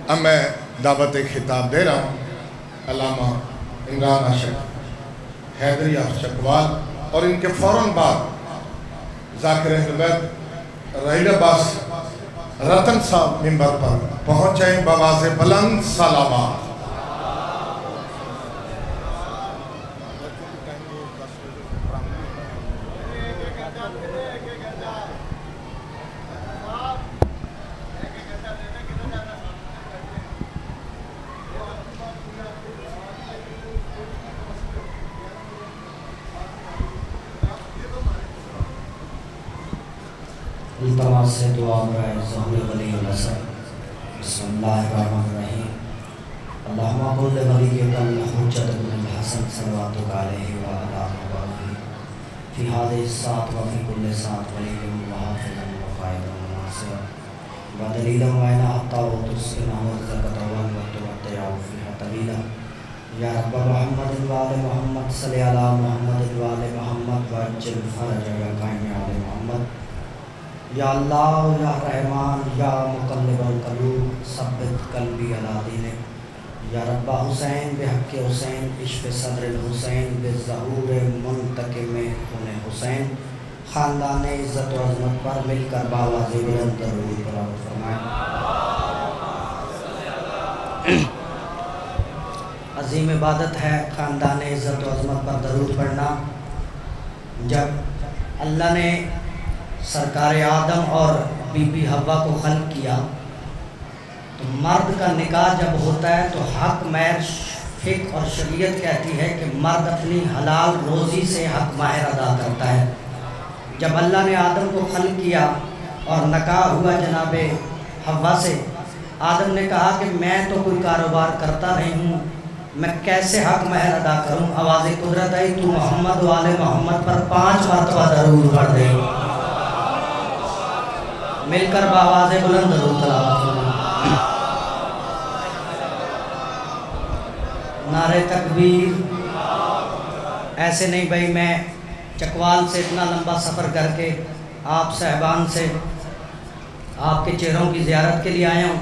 اب میں دعوت خطاب دے رہا ہوں علامہ عمران عاشق حیدری آف چکوال، اور ان کے فوراً بعد ذاکر اہل بیت رحیل عباس رتن صاحب منبر پر پہنچ جائیں بآواز بلند سلامات۔ التماس سے دعا برائے ظہور ولی النصر۔ بسم اللہ الرحمن الرحیم۔ اللہم کل ولیک الحجۃ بن الحسن صلواتک علیہ وعلی آلہ فی ہذہ الساعۃ وفی کل ساعۃ ولیک وحافظا وقائدا وناصرا ودلیلا وعینا حتی وتسقنا ورزقنا وتمتعنا فیہا طویلا۔ یا رب محمد وآل محمد صلی علی محمد وآل محمد وعجل فرجک قائم علی محمد۔ یا اللہ یا رحمان یا مقلب القلوب ثبت قلبی علی دینک۔ یا رب حسین بحق حسین عشق صدر الحسین بظہور منتقم خون حسین۔ خاندان عزت و عظمت پر مل کر بآواز بلند درود تلاوت فرمائیں۔ عظیم عبادت ہے خاندان عزت و عظمت پر درود پڑھنا۔ جب اللہ نے سرکار آدم اور بی بی حوا کو خلق کیا تو مرد کا نکاح جب ہوتا ہے تو حق مہر فقہ اور شریعت کہتی ہے کہ مرد اپنی حلال روزی سے حق مہر ادا کرتا ہے۔ جب اللہ نے آدم کو خلق کیا اور نکاح ہوا جناب حوا سے، آدم نے کہا کہ میں تو کوئی کاروبار کرتا نہیں ہوں، میں کیسے حق مہر ادا کروں؟ آواز قدرت آئی، تو محمد والے محمد پر 5 مرتبہ درود پڑھ دے۔ مل کر بآواز بلند درود تلاوت کریں۔ نعرہ تکبیر۔ ایسے نہیں بھائی، میں چکوال سے اتنا لمبا سفر کر کے آپ صاحبان سے آپ کے چہروں کی زیارت کے لیے آیا ہوں۔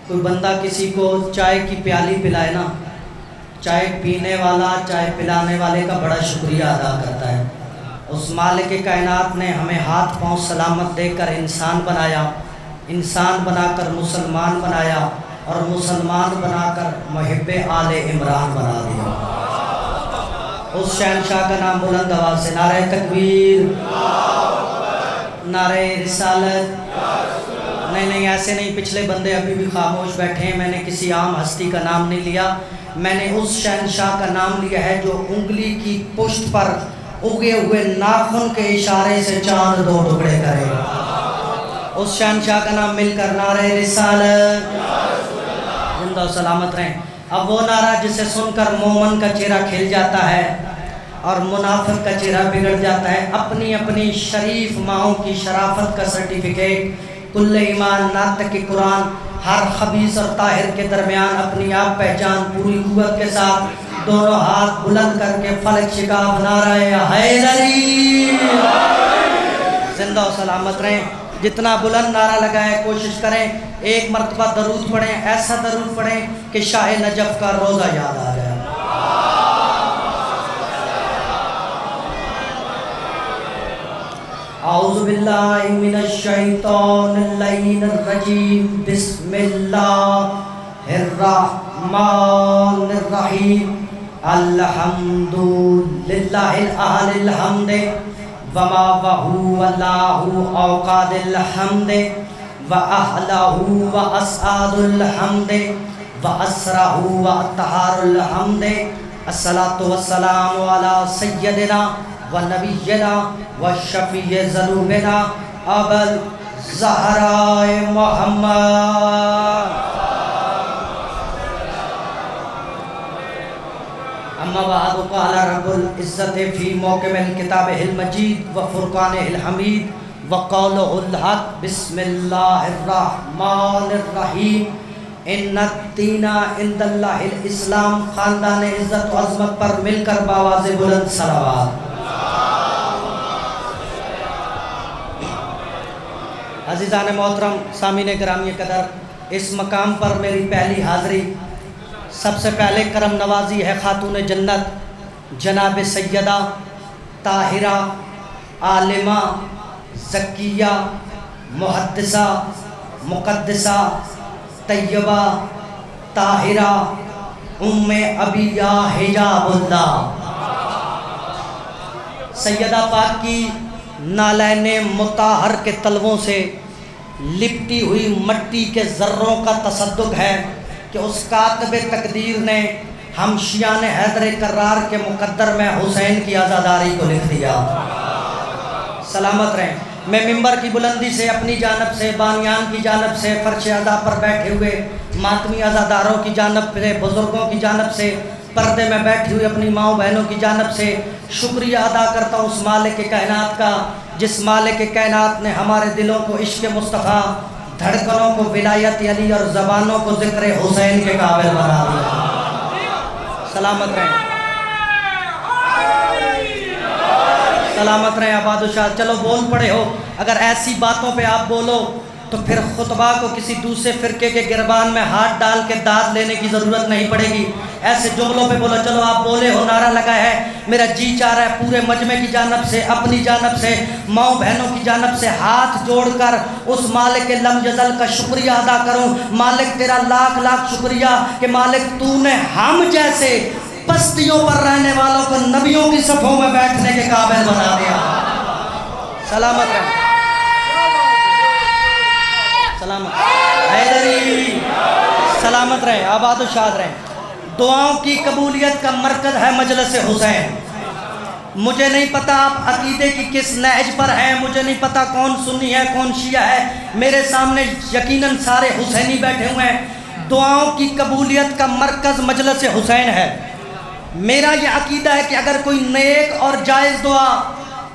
کوئی بندہ کسی کو چائے کی پیالی پلائے نا، چائے پینے والا چائے پلانے والے کا بڑا شکریہ ادا کرتا ہے۔ اس مالک کائنات نے ہمیں ہاتھ پاؤں سلامت دے کر انسان بنایا، انسان بنا کر مسلمان بنایا، اور مسلمان بنا کر محب آل عمران بنا دیا۔ اس شہنشاہ کا نام بلند آواز سے نعرہ تکبیر، نعرہ رسالت۔ نہیں ایسے نہیں، پچھلے بندے ابھی بھی خاموش بیٹھے ہیں، میں نے کسی عام ہستی کا نام نہیں لیا، میں نے اس شہنشاہ کا نام لیا ہے جو انگلی کی پشت پر اگے ہوئے ناخن کے اشارے سے چاند 2 ٹکڑے کرے۔ اس شہنشاہ کا نام مل کر نعرہ رسالت، زندہ و سلامت رہیں۔ اب وہ نعرہ جسے سن کر مومن کا چہرہ کھل جاتا ہے اور منافق کا چہرہ بگڑ جاتا ہے۔ اپنی اپنی شریف ماؤں کی شرافت کا سرٹیفکیٹ، کل ایمان ناطق قرآن، ہر خبیث اور طاہر کے درمیان اپنی آپ پہچان، پوری قوت کے ساتھ دونوں ہاتھ بلند کر کے فلک شکاف نعرہ حیدری، زندہ و سلامت رہیں۔ جتنا بلند نعرہ لگائیں کوشش کریں ایک مرتبہ درود پڑھیں، ایسا درود پڑھیں کہ شاہ نجف کا روزہ یاد آ جائے۔ اعوذ باللہ من الشیطان اللعین الرجیم، بسم اللہ الرحمن الرحیم۔ الحمد للہ الاہل الحمد وما وہو اللہ اوقاد الحمد واہلہ واسعاد الحمد واسرہ واتہار الحمد۔ الصلاة والسلام علی سیدنا ونبینا وشفیع ذنوبنا ابا الزہراء محمد۔ اما بعد قال رب العزت فی موکم الکتاب المجید و فرقان الحمید وقول الحق، بسم اللہ الرحمن الرحیم۔ ان الدین عند اللہ الاسلام۔ خاندان عزت و عظمت پر مل کر بآواز بلند صلوات۔ عزیزان محترم، سامعین گرامی قدر، اس مقام پر میری پہلی حاضری سب سے پہلے کرم نوازی ہے خاتون جنت جناب سیدہ طاہرہ عالمہ زکیہ محدثہ مقدسہ طیبہ طاہرہ ام ابیہ حجاب اللہ سیدہ پاک کی نالین مطہر کے تلووں سے لپٹی ہوئی مٹی کے ذروں کا تصدق ہے کہ اس کاتب تقدیر نے ہم شیعان حیدر کرار کے مقدر میں حسین کی عزاداری کو لکھ دیا۔ سلامت رہیں۔ میں ممبر کی بلندی سے اپنی جانب سے، بانیان کی جانب سے، فرش عزا پر بیٹھے ہوئے ماتمی عزاداروں کی جانب سے، بزرگوں کی جانب سے، پردے میں بیٹھی ہوئی اپنی ماؤں بہنوں کی جانب سے شکریہ ادا کرتا ہوں اس مالک کائنات کا جس مالک کائنات نے ہمارے دلوں کو عشق مصطفیٰ، دھڑکنوں کو ولایت علی اور زبانوں کو ذکر حسین کے قابل بنا دیا۔ سلامت رہیں، سلامت رہیں آباد و شاد۔ چلو بول پڑے ہو، اگر ایسی باتوں پہ آپ بولو تو پھر خطبہ کو کسی دوسرے فرقے کے گربان میں ہاتھ ڈال کے داد لینے کی ضرورت نہیں پڑے گی۔ ایسے جملوں پہ بولو، چلو آپ بولے ہو، نعرہ لگا ہے، میرا جی چاہ رہا ہے پورے مجمع کی جانب سے، اپنی جانب سے، ماؤں بہنوں کی جانب سے ہاتھ جوڑ کر اس مالک لم یزل کا شکریہ ادا کروں۔ مالک تیرا لاکھ لاکھ شکریہ کہ مالک تو نے ہم جیسے بستیوں پر رہنے والوں کو نبیوں کی صفوں میں بیٹھنے کے قابل بنا دیا۔ سلامت رہیں، سلامت حیدری، سلامت رہیں، آباد و شاد رہیں۔ دعاؤں کی قبولیت کا مرکز ہے مجلس حسین۔ مجھے نہیں پتا آپ عقیدے کی کس نہج پر ہیں، مجھے نہیں پتا کون سنی ہے کون شیعہ ہے، میرے سامنے یقیناً سارے حسینی بیٹھے ہوئے ہیں۔ دعاؤں کی قبولیت کا مرکز مجلس حسین ہے۔ میرا یہ عقیدہ ہے کہ اگر کوئی نیک اور جائز دعا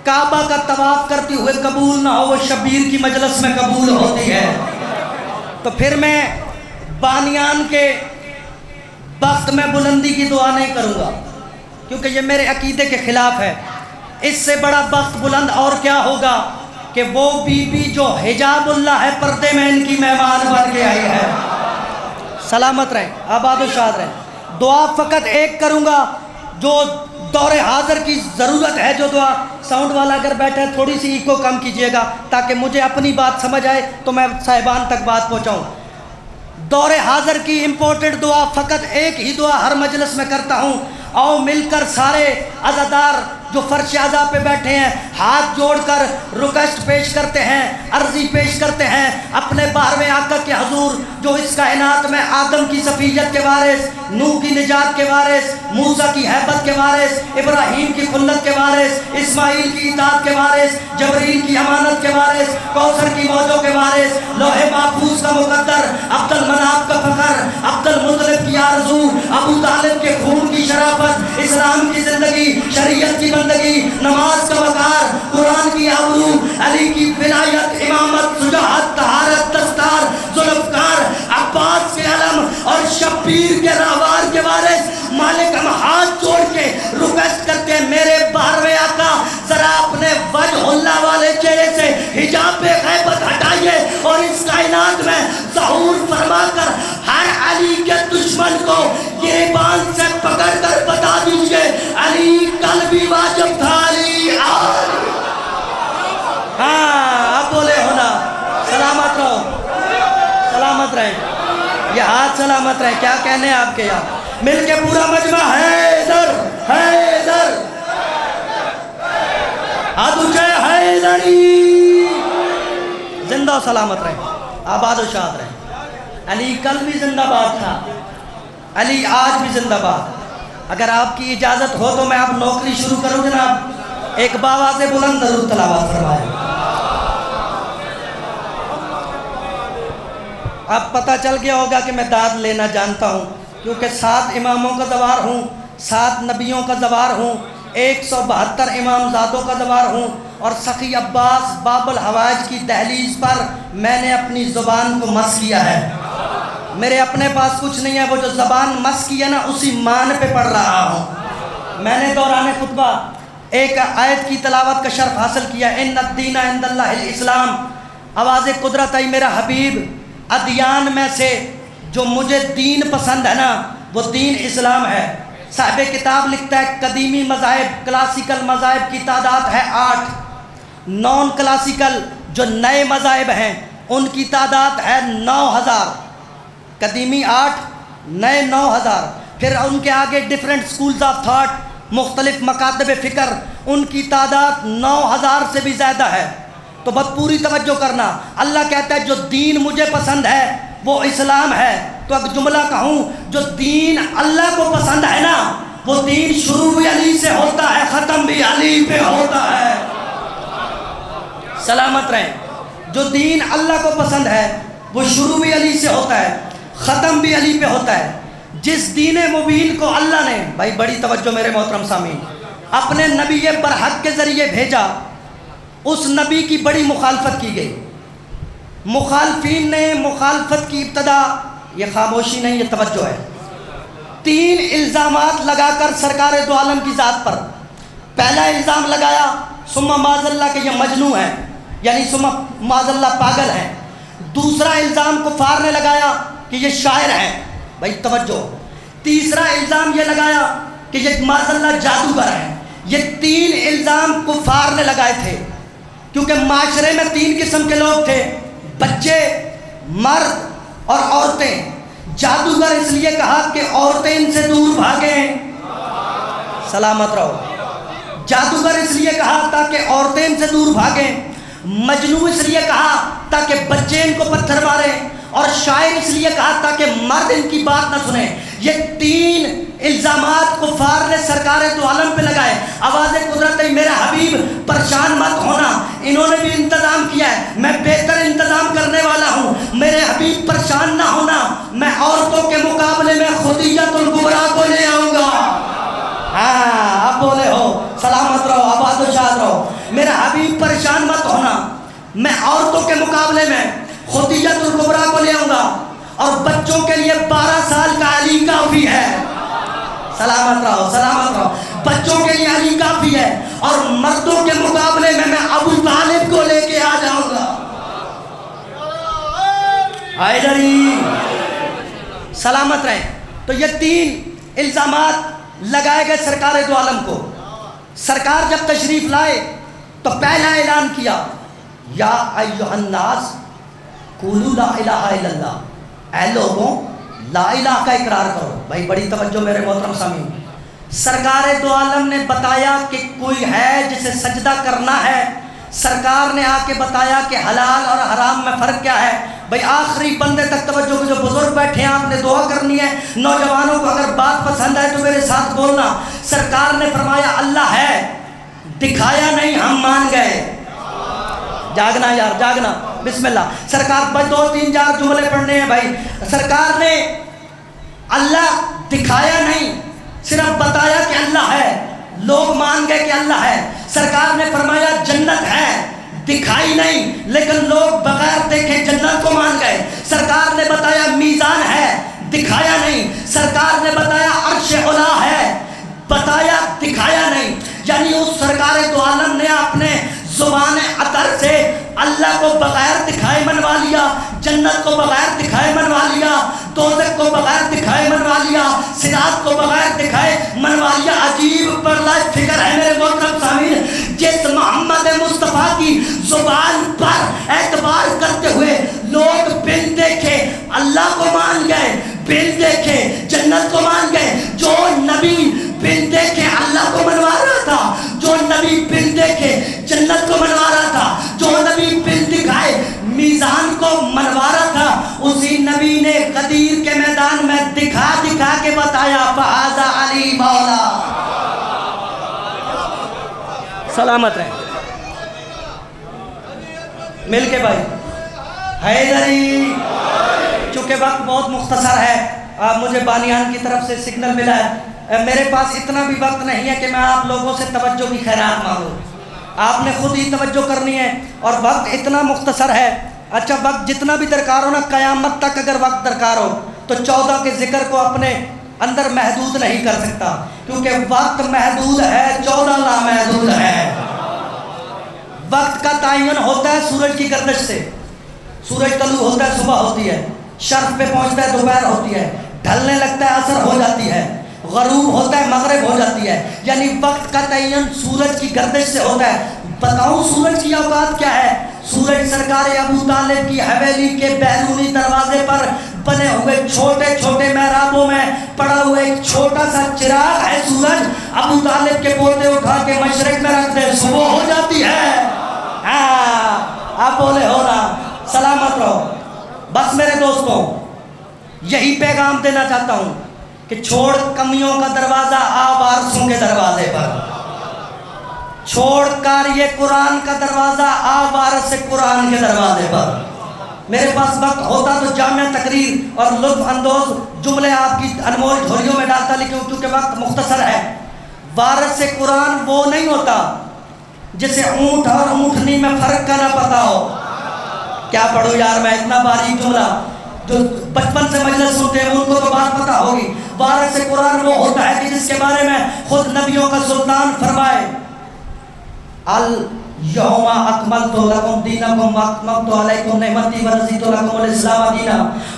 کعبہ کا طواف کرتے ہوئے قبول نہ ہو، وہ شبیر کی مجلس میں قبول ہوتی ہے۔ تو پھر میں بانیان کے بخت میں بلندی کی دعا نہیں کروں گا کیونکہ یہ میرے عقیدے کے خلاف ہے۔ اس سے بڑا بخت بلند اور کیا ہوگا کہ وہ بی بی جو حجاب اللہ ہے، پردے میں ان کی مہمان بن کے آئی ہے۔ سلامت رہیں، آباد و شاد رہیں۔ دعا فقط ایک کروں گا جو دور حاضر کی ضرورت ہے، جو دعا ساؤنڈ والا اگر بیٹھا ہے تھوڑی سی ایکو کم کیجئے گا تاکہ مجھے اپنی بات سمجھ آئے تو میں صاحبان تک بات پہنچاؤں۔ دور حاضر کی امپورٹڈ دعا فقط ایک ہی دعا ہر مجلس میں کرتا ہوں۔ آؤ مل کر سارے عزادار جو فرش عزا پہ بیٹھے ہیں ہاتھ جوڑ کر ریکویسٹ پیش کرتے ہیں، عرضی پیش کرتے ہیں اپنے 12ویں آقا کے حضور جو اس کائنات میں آدم کی صفیت کے وارث، نوح کی نجات کے وارث، موسیٰ کی ہیبت کے وارث، ابراہیم کی خلت کے وارث، اسماعیل کی اطاعت کے وارث، جبریل کی امانت کے وارث، کوثر کی موجوں کے وارث، لوح محفوظ کا مقدر، عبد المناف کا فخر، عبد المطلب کی آرزو، ابو طالب کے خون کی شرافت، اسلام کی زندگی، شریعت کی بندگی، نماز کا وقار، قرآن کی آبرو، علی کی ولایت، امامت، شجاعت، طہارت، دستار، ذوالفقار، عباس کے علم اور شبیر کے راہوار کے وارث مالک ہم ہاتھ جوڑ کے ریکویسٹ کرتے ہیں میرے 12ویں آقا ذرا اپنے وجہ اللہ والے چہرے سے حجاب غیبت ہٹائیے اور اس کائنات میں ظہور فرما کر ہر علی کے دشمن کو گریبان سے پکڑ کر بتا دیجئے علی کل بھی واجب تھا، علی ہاں اب بولے ہونا۔ سلامت رہو، سلامت رہیں، یہ ہاتھ سلامت رہیں۔ کیا کہنے ہیں آپ کے یہاں؟ مل کے پورا مجمع حیدر حیدر، ہاتھ اونچے، حیدری، زندہ و سلامت رہیں، آباد و شاد رہیں۔ علی کل بھی زندہ باد تھا، علی آج بھی زندہ باد۔ اگر آپ کی اجازت ہو تو میں اب نوکری شروع کروں جناب، ایک باواز بلند درود تلاوت فرمائیں۔ اب پتہ چل گیا ہوگا کہ میں داد لینا جانتا ہوں کیونکہ 7 اماموں کا زوار ہوں، 7 نبیوں کا زوار ہوں، 172 امام زادوں کا زوار ہوں، اور سخی عباس باب الحوائج کی دہلیز پر میں نے اپنی زبان کو مس کیا ہے۔ میرے اپنے پاس کچھ نہیں ہے، وہ جو زبان مس کی ہے نا اسی مان پہ پڑھ رہا ہوں۔ میں نے دوران خطبہ ایک آیت کی تلاوت کا شرف حاصل کیا، ان الدین عند اللہ الاسلام۔ آواز قدرت آئی، میرا حبیب ادیان میں سے جو مجھے دین پسند ہے نا وہ دین اسلام ہے۔ صاحب کتاب لکھتا ہے قدیمی مذاہب کلاسیکل مذاہب کی تعداد ہے 8، نان کلاسیکل جو نئے مذاہب ہیں ان کی تعداد ہے 9000، قدیمی 8 نئے 9000، پھر ان کے آگے ڈیفرنٹ سکولز آف تھاٹ مختلف مکاتب فکر ان کی تعداد 9000 سے بھی زیادہ ہے۔ تو بس پوری توجہ کرنا، اللہ کہتا ہے جو دین مجھے پسند ہے وہ اسلام ہے۔ تو ایک جملہ کہوں، جو دین اللہ کو پسند ہے نا وہ دین شروع بھی علی سے ہوتا ہے ختم بھی علی پہ ہوتا ہے۔ سلامت رہیں۔ جو دین اللہ کو پسند ہے وہ شروع بھی علی سے ہوتا ہے ختم بھی علی پہ ہوتا ہے۔ جس دین مبین کو اللہ نے، بھائی بڑی توجہ میرے محترم سامعین، اپنے نبی برحق کے ذریعے بھیجا، اس نبی کی بڑی مخالفت کی گئی۔ مخالفین نے مخالفت کی ابتدا، یہ خاموشی نہیں یہ توجہ ہے، 3 الزامات لگا کر سرکار دو عالم کی ذات پر۔ پہلا الزام لگایا ثم معاذ اللہ کہ یہ مجنون ہے، یعنی ثم معاذ اللہ پاگل ہے۔ دوسرا الزام کفار نے لگایا کہ یہ شاعر ہے، بھائی توجہ۔ تیسرا الزام یہ لگایا کہ یہ معاذ اللہ جادوگر ہے۔ یہ 3 الزام کفار نے لگائے تھے، کیونکہ معاشرے میں 3 قسم کے لوگ تھے، بچے، مرد اور عورتیں۔ جادوگر اس لیے کہا کہ عورتیں ان سے دور بھاگیں، سلامت رہو۔ جادوگر اس لیے کہا تاکہ عورتیں ان سے دور بھاگیں، مجنون اس لیے کہا تاکہ بچے ان کو پتھر ماریں، اور شاعر اس لیے کہا تاکہ مرد ان کی بات نہ سنیں۔ یہ 3 الزامات کفار نے سرکار دو عالم پہ لگائے۔ آواز قدرت ہے میرے حبیب پریشان مت ہونا، انہوں نے بھی انتظام کیا ہے، میں بہتر انتظام کرنے والا ہوں، میرے حبیب پریشان نہ ہونا، میں عورتوں کے مقابلے میں خدیجۃ الکبریٰ کو لے آؤں گا۔ ہاں اب بولے ہو، سلامت رہو، آباد و شاد رہو۔ میرا حبیب پریشان مت ہونا، میں عورتوں کے مقابلے میں خدیجۃ الکبریٰ کو لے آؤں گا، اور بچوں کے لیے 12 سال کا علی کافی ہے۔ سلامت رہو، سلامت رہو۔ بچوں کے لیے علی کافی ہے، اور مردوں کے مقابلے میں ابو طالب کو لے کے آ جاؤں گا۔ حیدری سلامت رہیں۔ تو یہ 3 الزامات لگائے گئے سرکار دو عالم کو۔ سرکار جب تشریف لائے تو پہلا اعلان کیا، یا ایھا الناس قولوا لا الہ الا اللہ، اے لوگوں لا الہ کا اقرار کرو۔ بھائی بڑی توجہ میرے محترم سامعین، سرکار دو عالم نے بتایا کہ کوئی ہے جسے سجدہ کرنا ہے، سرکار نے آ کے بتایا کہ حلال اور حرام میں فرق کیا ہے۔ بھائی آخری بندے تک توجہ کو، جو بزرگ بیٹھے ہیں آپ نے دعا کرنی ہے، نوجوانوں کو اگر بات پسند آئے تو میرے ساتھ بولنا۔ سرکار نے فرمایا اللہ ہے، دکھایا نہیں ہم مان گئے۔ جاگنا یار جاگنا، بسم اللہ۔ سرکار بس 2-3-4 جملے پڑھنے ہیں بھائی۔ سرکار نے اللہ دکھایا نہیں، صرف بتایا کہ اللہ ہے، لوگ مان گئے کہ اللہ ہے۔ سرکار نے فرمایا جنت ہے، دکھائی نہیں لیکن لوگ بغیر دیکھے جنت کو مان گئے۔ سرکار نے بتایا میزان ہے، دکھایا نہیں۔ سرکار نے بتایا عرش علا ہے، بتایا دکھایا نہیں۔ یعنی اس سرکار دو عالم نے اپنے زبان عطر سے اللہ کو بغیر دکھائے منوا لیا، جنت کو بغیر دکھائے منوا لیا، دوزخ کو بغیر دکھائے منوا لیا، صراط کو بغیر دکھائے منوا لیا۔ عجیب پرلا فکر ہے میرے محترم سامعین، جس محمد مصطفیٰ کی زبان پر اعتبار کرتے ہوئے لوگ بن دیکھے اللہ کو مان گئے، بن دیکھے جنت کو مان گئے۔ جو نبی بن دیکھے اللہ کو منوا رہا تھا، جو نبی بن دیکھے جنت کو منوا رہا تھا، جو نبی بن دکھائے میزان کو منوا رہا تھا، اسی نبی نے غدیر کے میدان میں دکھا دکھا کے بتایا فہذا علی مولا۔ سلامت رہے مل کے بھائی۔ حیدری چونکہ وقت بہت مختصر ہے، مجھے بانیان کی طرف سے سگنل ملا ہے، میرے پاس اتنا بھی وقت نہیں ہے کہ میں آپ لوگوں سے توجہ کی خیرات مانگوں، آپ نے خود ہی توجہ کرنی ہے، اور وقت اتنا مختصر ہے۔ اچھا وقت جتنا بھی درکار ہو نا، قیامت تک اگر وقت درکار ہو تو 14 کے ذکر کو اپنے اندر محدود نہیں کر سکتا، کیونکہ وقت محدود ہے، 14 لامحدود ہے۔ وقت کا تعین ہوتا ہے سورج کی گردش سے، سورج طلوع ہوتا ہے صبح ہوتی ہے، شرق پہ پہنچتا ہے دوپہر ہوتی ہے، ڈھلنے لگتا ہے عصر ہو جاتی ہے، غروب ہوتا ہے مغرب ہو جاتی ہے، یعنی وقت کا تعین سورج کی گردش سے ہوتا ہے۔ بتاؤں سورج کی اوقات کیا ہے؟ سورج سرکار ابو طالب کی حویلی کے بیرونی دروازے پر بنے ہوئے چھوٹے چھوٹے محرابوں میں پڑا ہوا ایک چھوٹا سا چراغ ہے سورج۔ ابو طالب کے پوتے اٹھا کے مشرق میں رکھتے ہیں، صبح ہو جاتی ہے۔ آپ بولے ہو نا، سلامت رہو۔ بس میرے دوستوں، یہی پیغام دینا چاہتا ہوں کہ چھوڑ کمیوں کا دروازہ آ وارثوں کے دروازے پر، چھوڑ کر یہ قرآن کا دروازہ آ وارث قرآن کے دروازے پر۔ میرے پاس وقت ہوتا تو جامع تقریر اور لطف اندوز جملے آپ کی انمول جھولیوں میں ڈالتا، لیکن کیونکہ وقت مختصر ہے۔ وارث قرآن وہ نہیں ہوتا جسے اونٹ اور اونٹنی میں فرق کا نہ پتا ہو۔ کیا پڑھوں یار میں، اتنا باریک جملہ، جو بچپن سے مجلس سنتے ہیں ان کو تو بات پتا ہوگی۔ وارث قرآن وہ ہوتا ہے کہ جس کے بارے میں خود نبیوں کا سلطان فرمائے اليوم اکملت لکم دینکم واتممت علیکم نعمتی ورضیت لکم الاسلام دینا۔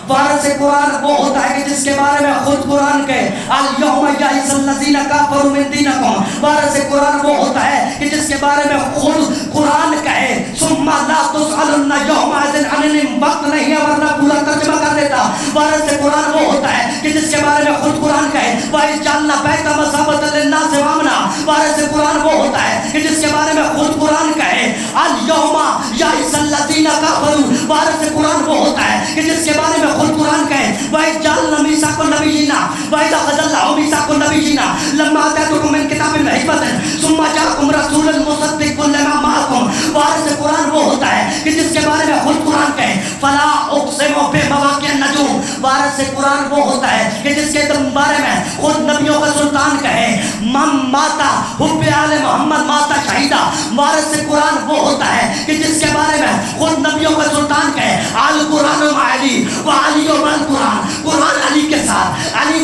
وارث قرآن وہ ہوتا ہے کہ جس کے بارے میں خود قرآن کہے اليوم یئس الذین کفروا من دینکم۔ وارث قرآن وہ ہوتا ہے کہ جس کے بارے میں خود قرآن کہے ثم لا تسألن یومئذ عن النعیم۔ وقت نہیں ہے ورنہ پورا ترجمہ کر دیتا۔ وارث قرآن وہ ہوتا ہے کہ جس کے بارے میں خود قرآن کہے وَإِذْ جَعَلْنَا بَيْتَ مَثَابَةً لِلنَّاسِ وَأَمْنًا۔ وارث قرآن وہ ہوتا ہے کہ جس کے بارے میں خود قرآن کہے اليوم یئس الذین کفروا۔ وارث قرآن وہ ہوتا ہے کہ جس کے بارے میں خود قرآن کہے وَإِذْ جَعَلْنَا مِيثَاقَ النَّبِيِّينَ وَإِذْ أَخَذَ اللَّهُ مِيثَاقَ النَّبِيِّينَ لَمَّا آتَيْتُكُم مِّن كِتَابٍ وَحِكْمَةٍ ثُمَّ جَاءَكُمْ رَسُولٌ مُصَدِّقٌ لِّمَا مَعَكُمْ۔ وارث قرآن وہ ہوتا ہے کہ جس کے بارے میں خود قرآن کہے فَلَا أُقْسِمُ بِمَوَاقِعِ النُّجُومِ۔ وارث قرآن وہ ہوتا ہے کہ جس کے بارے میں خود نبیوں کا سلطان کہے مَن مَاتَ حُبِّ آلِ محمد مَاتَ شہیدًا۔ وارث قرآن وہ ہوتا ہے کہ جس کے بارے میں خود نبیوں کا سلطان کہے القرآن مع علی وعلی مع القرآن۔ قرآن علی کے ساتھ، علی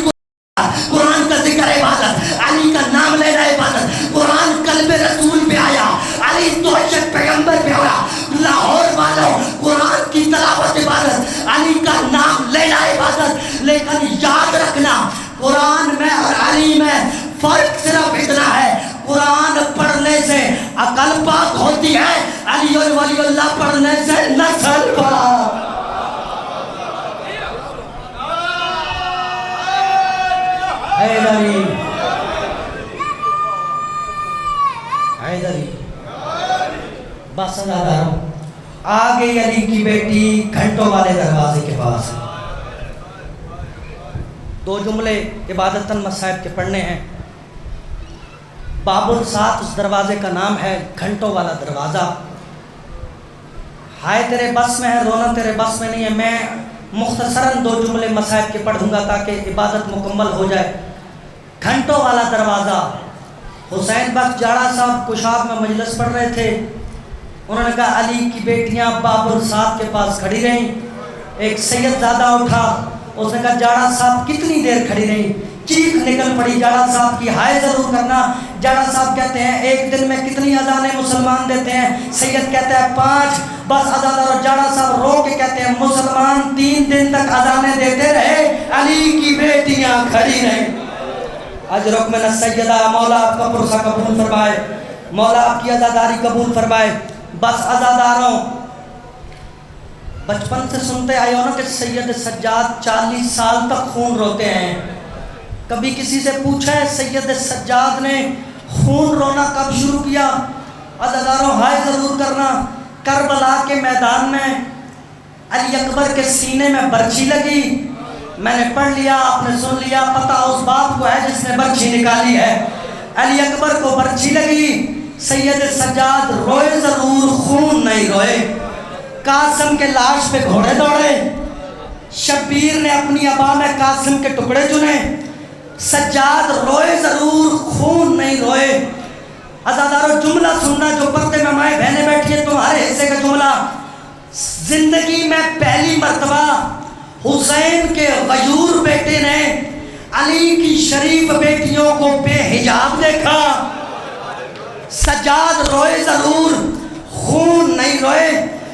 قرآن کا ذکر عبادت، علی کا نام لینا عبادت۔ قرآن قلب رسول پہ آیا، علی توحید پیغمبر پہ آیا۔ لاہور والوں قرآن کی تلاوت عبادت، علی کا نام لینا عبادت۔ لیکن یاد رکھنا قرآن میں اور علی میں فرق صرف اتنا ہے، قرآن پڑھنے سے عقل پاک ہوتی ہے، علی اور ولی اللہ پڑھنے سے نسل پاک۔ حیدری حیدری بس اداروں آگے علی کی بیٹی گھنٹوں والے دروازے کے پاس۔ دو جملے عبادتاً مصائب کے پڑھنے ہیں۔ باب الساعت اس دروازے کا نام ہے، گھنٹوں والا دروازہ۔ ہائے تیرے بس میں ہے، رونا تیرے بس میں نہیں ہے۔ میں مختصراً دو جملے مصائب کے پڑھ دوں گا تاکہ عبادت مکمل ہو جائے۔ گھنٹوں والا دروازہ، حسین بخش جاڑا صاحب کشاب میں مجلس پڑھ رہے تھے، انہوں نے کہا علی کی بیٹیاں باب الساعت کے پاس کھڑی رہیں۔ ایک سید زادہ اٹھا، اس نے کہا جاڑا صاحب کتنی دیر کھڑی رہیں؟ چیخ نکل پڑی جاڑا صاحب کی، ہائے ضرور کرنا۔ جاڑا صاحب کہتے ہیں ایک دن میں کتنی اذانیں مسلمان دیتے ہیں؟ سید کہتا ہے 5۔ بس اذان، اور جاڑا صاحب رو کے کہتے ہیں مسلمان 3 دن تک اذانیں دیتے رہے، علی کی بیٹیاں کھڑی رہیں۔ اجرک من السیدہ، مولا آپ کا پرسہ قبول فرمائے، مولا آپ کی عزاداری قبول فرمائے۔ بس عزاداروں، بچپن سے سنتے آئے ہو نا کہ سید سجاد 40 سال تک خون روتے ہیں۔ کبھی کسی سے پوچھا ہے سید سجاد نے خون رونا کب شروع کیا؟ عزاداروں ہائے ضرور کرنا۔ کربلا کے میدان میں علی اکبر کے سینے میں برچھی لگی، میں نے پڑھ لیا، آپ نے سن لیا، پتہ اس باپ کو ہے جس نے برچھی نکالی ہے۔ علی اکبر کو برچھی لگی، سید سجاد روئے ضرور، خون نہیں روئے۔ قاسم کے لاش پہ گھوڑے دوڑے، شبیر نے اپنی ابا میں قاسم کے ٹکڑے چنے، سجاد روئے ضرور، خون نہیں روئے۔ عزادارو جملہ سننا جو پردے میں مائیں بہنیں بیٹھی ہیں، تمہارے حصے کا جملہ۔ زندگی میں پہلی مرتبہ حسین کے غیور بیٹے نے علی کی شریف بیٹیوں کو بے حجاب دیکھا۔ سجاد روئے ضرور، خون نہیں روئے۔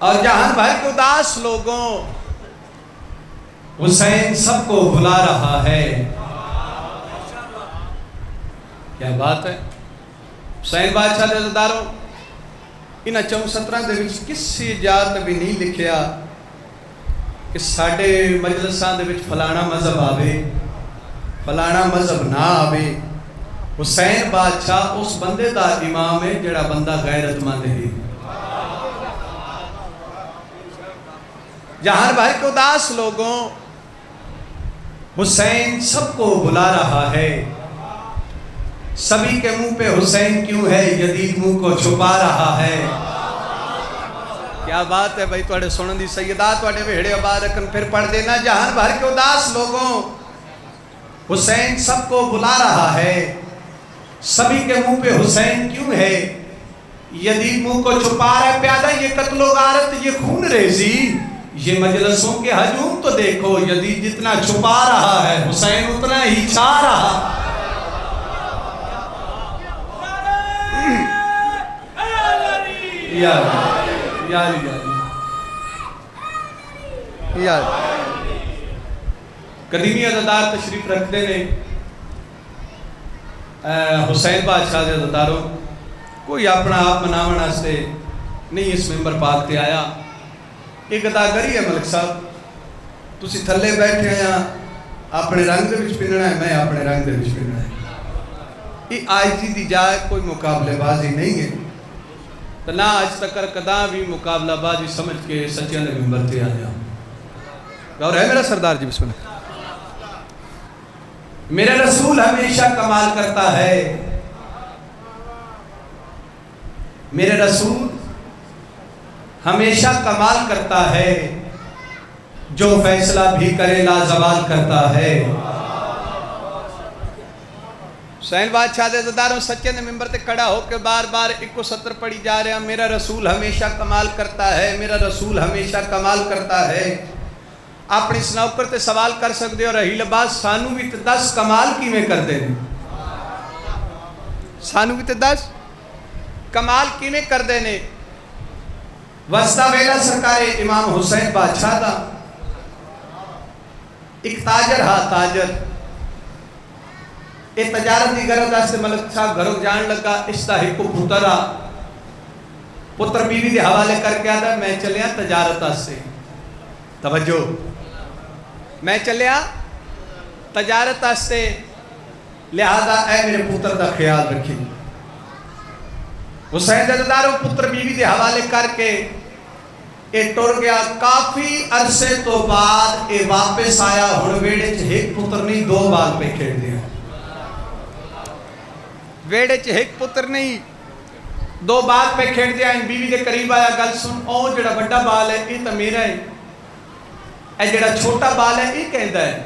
اور جہان بھر کے اداس لوگوں حسین سب کو بلا رہا ہے. کیا بات ہے. حسین بادشاہ دے عزاداروں انہاں 64 دے وچ کسی جات بھی نہیں لکھیا کہ ساڈے مجلساں دے وچ فلانا مذہب آوے فلانا مذہب نہ آوے. حسین بادشاہ اس بندے دا امام ہے جڑا بندہ غیرت مند ہے. جہاں بھر کے اداس لوگوں حسین سب کو بلا رہا ہے. سبھی کے منہ پہ حسین کیوں ہے یزید منہ کو چھپا رہا ہے. کیا بات ہے بھائی. تواڈے سنن دی سیدات تواڈے ویڑے آباد رکھن پھر پڑھ دینا. جہاں بھر کے اداس لوگوں حسین سب کو بلا رہا ہے. سبھی کے منہ پہ حسین کیوں ہے یزید منہ کو چھپا رہا ہے. پیادہ یہ قتل و غارت یہ خون ریزی یہ مجلسوں کے ہجوم تو دیکھو. یزید جتنا چھپا رہا ہے حسین اتنا ہی چھا رہا. یار قدیمی عزادار تشریف رکھتے نے. حسین بادشاہ دے عزاداروں کوئی اپنا آپ مناون واسطے نہیں اس ممبر پاک تے آیا. ایک اداگری ہے ملک صاحب تسی تھلے بیٹھے ہیں اپنے رنگ دے وچ پھرنا ہے میں اپنے رنگ دے وچ پھرنا ہے. یہ آج دی جائے کوئی مقابلے بازی نہیں ہے تو نہ آج تک کدا بھی مقابلہ بازی سمجھ کے سچیاں دے ممبر تے آیا. غور ہے میرا سردار جی. بسم اللہ. میرا رسول ہمیشہ کمال کرتا ہے. میرے رسول ہمیشہ کمال کرتا ہے جو فیصلہ بھی کرے لازوال کرتا ہے. حسین بادشاہ دے عزاداروں سچے نے ممبر تے کھڑا ہو کے بار بار ایک سطر پڑھی جا رہے ہیں. میرا رسول ہمیشہ کمال کرتا ہے. میرا رسول ہمیشہ کمال کرتا ہے. اپنی اس نوکر تے سوال کر سکتے اور رہی لباس سانو بھی تے 10 کمال کیویں کر دے نے. سانو بھی تے 10 کمال کیویں کر دے نے. وسطا ویلا سرکار امام حسین بادشاہ دا ایک تاجر ہا. تاجر اے تجارت دی غرض واسطے ملک صاحب گھروں جان لگا. اس دا ایک پتر آ پتر بیوی دے حوالے کر کے آدا میں چلیا تجارت واسطے. توجہ میں چلیا تجارت واسطے لہذا اے میرے پتر دا خیال رکھی. حسین دے عزاداروں پتر بیوی دے حوالے کر کے اے ٹر گیا. کافی عرصے تو بعد اے واپس آیا. ہن ویڑے چ ایک پتر نہیں 2 بال پہ کھیڑ دیا. ویڑے چ ایک پتر نہیں 2 بال پہ کھیڑ دیا. ان بیوی دے قریب آیا. گل سن او جڑا بڑا بال ہے یہ تو میرا ہے. اے جڑا چھوٹا بال ہے یہ کہندا ہے.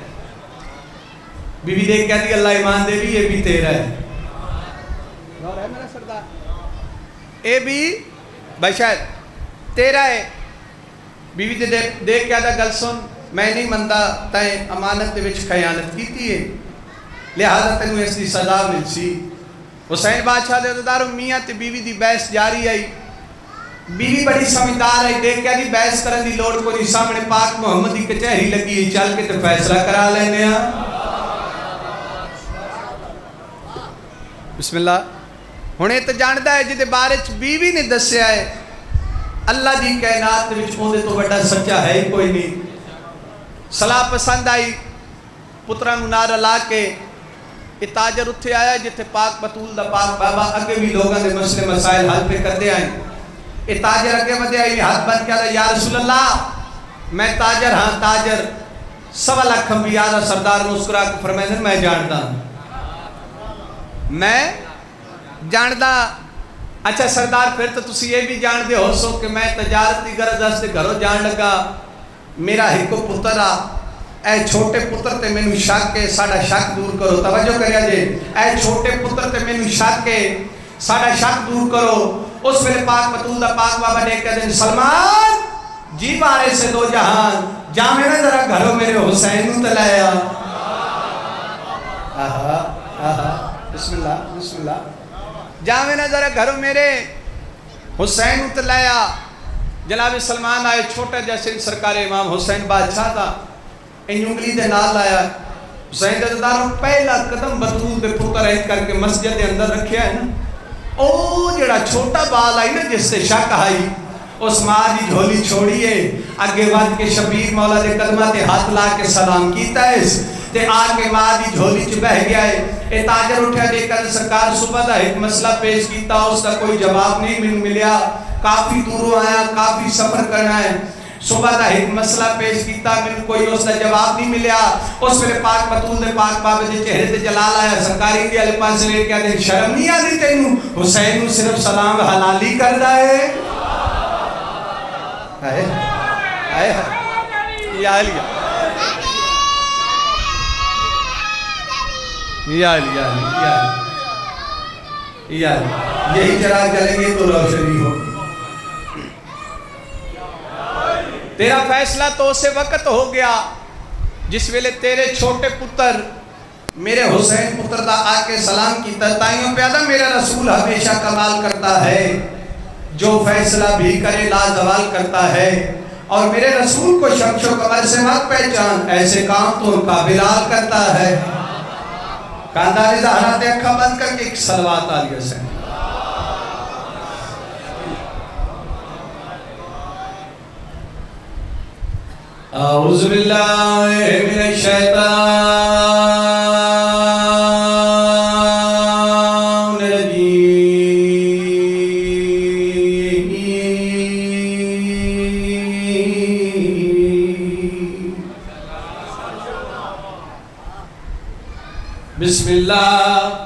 بیوی دیکھ کہتی اللہ ایمان دے بھی یہ بھی تیرا ہے. غور ہے میرا سردار. اے بھی بھائی شاید تیرا ہے. بیوی دے دیکھ کہتا گل سن میں نہیں مندا تائیں امانت دے وچ خیانت کیتی ہے لہذا تینوں اس دی سزا مل سی. حسین بادشاہ دے عزاداروں میاں تے بیوی دی بحث جاری آئی. بیوی بڑی سمجھدار ہے. دیکھ کہتی بحث کرن دی لوڑ کوئی نہیں. سامنے پاک محمد دی کچہری لگی ہے. چل کے تے فیصلہ کرا لینے ہاں. بسم اللہ. ہن اے تے جاندا ہے جے بارے چ بیوی نے دسیا ہے اللہ دی کائنات وچ اون دے تو بڑا سچا ہے ہی کوئی نہیں. صلاح پسند آئی. پتراں نوں نعرہ لا کے اے تاجر اتھے آیا جتھے پاک بطول دا پاک بابا اگے بھی لوگاں دے مسئلے مسائل حل پہ کردے آئے. اے تاجر اگے ودے آئی ہاتھ بن کے آدھا یا رسول اللہ میں تاجر ہاں تاجر 1.25 لاکھ انبیاء دا سردار مسکرا کے فرمائے میں جاندا میں جاندا. اچھا سردار پھر تو تسی یہ بھی جان دے ہو سو کہ میں تجارت دی غرض واسطے گھروں جان لگا. میرا ایک پتر آ اے چھوٹے پتر تے مینوں شک ہے ساڈا شک دور کرو. توجہ کریا جے. اے چھوٹے پتر تے مینوں شک ہے ساڈا شک دور کرو. اس ویلے پاک بطول دا پاک بابا نے کہہ دیں سلمان جی بارے سے 2 جہان جامع میں ذرا گھروں میرے حسین نوں تلایا. آہا آہا بسم اللہ بسم اللہ. جامع میں ذرا گھروں میرے حسین نوں تلایا. جناب سلمان آئے چھوٹا جیسے سرکار امام حسین بادشاہ دا انگلی دے نال آیا حسین جداروں پہلا قدم بطول دے پتر ایک کر کے مسجد دے اندر رکھیا ہے نا او جڑا چھوٹا بال آئی نا جس سے شک آئی اس ماں دی جھولی چھوڑیے اگے وقت کے شبیر مولا دے قدمہ تے ہاتھ لا کے سلام کیتا ہے تے آ کے ماں دی جھولی چ بہ گیا ہے اے تاجر اٹھا دے کر سرکار صبح دا ایک مسئلہ پیش کیتا اس کا کوئی جواب نہیں ملیا کافی دوروں آیا کافی سفر کرنا ہے صبح دا ایک مسئلہ پیش کیتا میں کوئی اس کا جواب نہیں ملیا اس میں پاک بطول دے پاک بابے دے چہرے تے جلال آیا سرکاری دی علی پاس لے کے دے شرم نہیں آتی تینوں حسین نو صرف سلام حلالی کر دائے آئے آئے یا علی یا علی یا علی یا علی یہی چراغ جلیں گے تو روشنی ہوگی تیرا فیصلہ تو اسے وقت ہو گیا جس ویلے تیرے چھوٹے پتر میرے حسین پتر دا آکے سلام کی تائیوں پیادا میرا رسول ہمیشہ کمال کرتا ہے جو فیصلہ بھی کرے لا زوال کرتا ہے اور میرے رسول کو شمش و قمر سے مت پہچان ایسے کام تو ان کا بلال کرتا ہے کانداری زہرات اکھا بند کر کے ایک صلوات علیہ وسلم اعوذ باللہ من الشیطان الرجیم بسم اللہ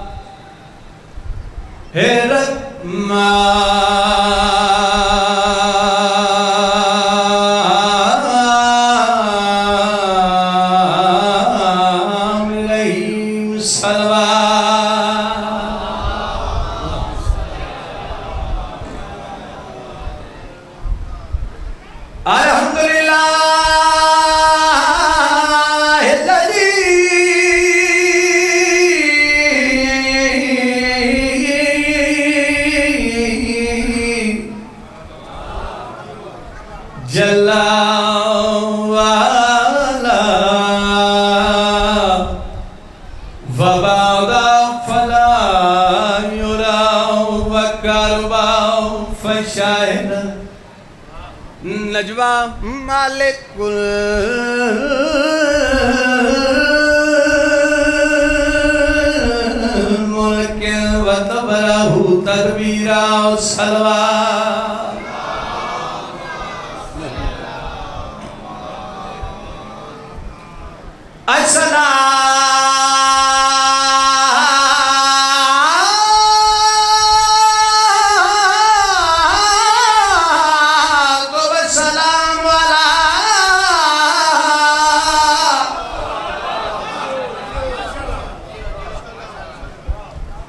نجوہ مالک الملک و تبرہ تدبیرہ و صلوہ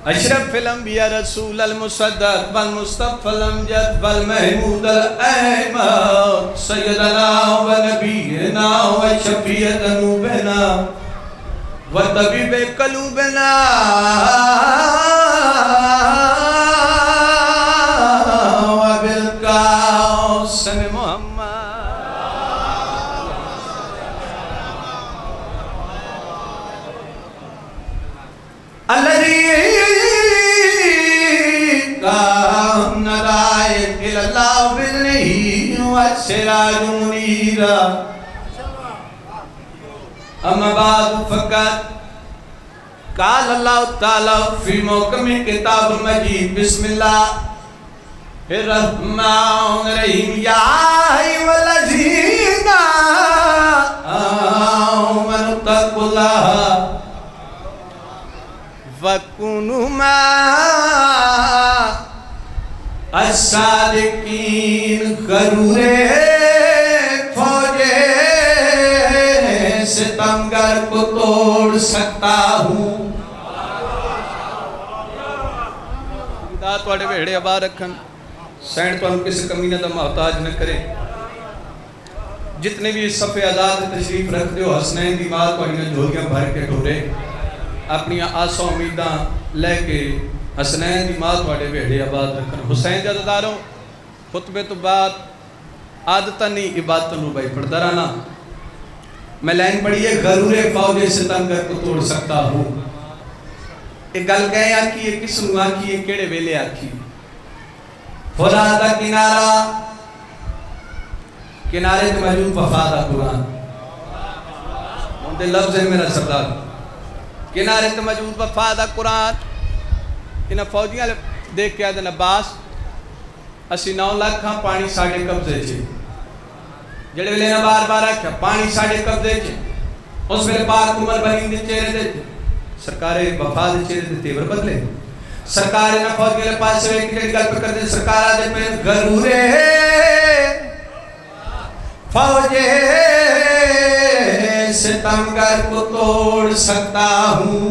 اشرف الانبیاء رسول المصدق والمصطفى الامجد والمحمود الائمہ سیدنا و نبینا و شفیع ذنوبنا و طبیب قلوبنا و بالقاسم محمد الذي اللہ بلنہی والسراج منیرا اما بعد فقط قال اللہ تعالی فی محکم کتاب مجید بسم اللہ الرحمن الرحیم یا ایھا الذین آمنوا اتقوا اللہ وَكُونُوا مَعَ الصادقین غرورِ فوجِ ستمگر کو توڑ سکتا ہوں خدا توڑے بہڑے آباد رکھن سینڈ تو ہم کسی کمینہ دا محتاج نہ کریں جتنے بھی اس صفحے آزاد تشریف رکھ دے ہو حسنین دی ماں کو انہیں جھولیاں بھر کے ڈھوڑے اپنی آسا امیداں لے کے حسنین دی ماں توڑے بہڑے آباد رکھن حسین جدداروں خطبے تو بعد عادت نہیں عبادت نو بھائی پڑھتا رہنا میں لائن پڑھی ہے غرور فوج ستمگر کو توڑ سکتا ہوں ایک گل کہیں آکھی ہے کس نو آکھی ہے کیڑے ویلے آکھی خدا دا کنارے تے موجود وفا دا قرآن مندے لفظ ہے میرا سردار کنارے تے موجود وفا دا قرآن انہاں فوجیاں دیکھ کے آدھن عباس اسی 9 لاکھ ہاں پانی ساڑھے قبضے چھے جڑے ویلے نہ بار بار آکھا پانی ساڑھے قبضے چھے اس ویلے پاک عمر بنی دے چہرے دے سرکار وفا دے چہرے دے تیور بدلے سرکار نہ فوج کے پاس سے ایک جڑی گل پہ کر دے سرکار آدھے پہ غرورے فوجے ستمگر کو توڑ سکتا ہوں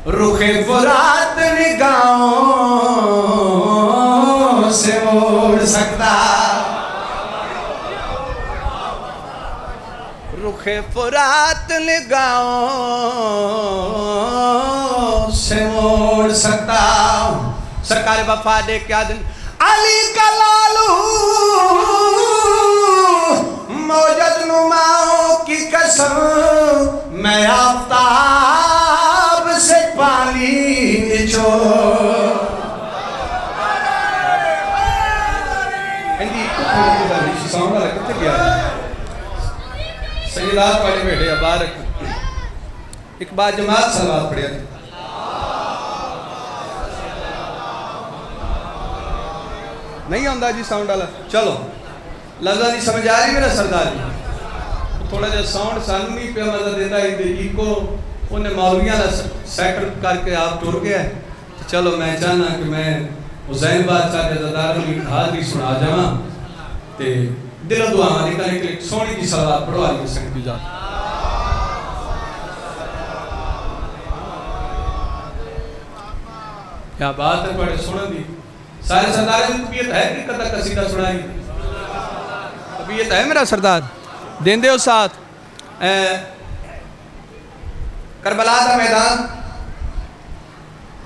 رخ فرات نگاہوں سے موڑ سکتا رخ فرات نگاہوں سے موڑ سکتا سرکار وفا دے کیا دن علی کا لالو موجد نماؤں کی قسم میں آفتاب سے پانی نچوڑ سیدات والے بیٹھے عبارک ایک بار جماعت سلوات پڑھیا تھا نہیں ہوندہ جی ساؤنڈ والا چلو لفظہ نہیں سمجھ آ رہی میرا سردار جی تھوڑا جا ساؤنڈ سالمی پہ مدد دیتا ہے دیکھی کو انہیں مولویاں سیکٹر کر کے آپ ٹور گیا ہے چلو میں چاہنا کہ میں حسین بادشاہ کے زداروں کی حاضری سنا جاؤں تے دل و دعا ماں نکلنے کے لیے سونی کی صلوات پڑھوا لیے سنگ کی جاتا کیا بات ہے پڑھے سنا دی سارے سرداریں کی طبیعت ہے کہ قدر قصیدہ سنائی طبیعت ہے میرا سردار دین دے ہو ساتھ کربلا دا میدان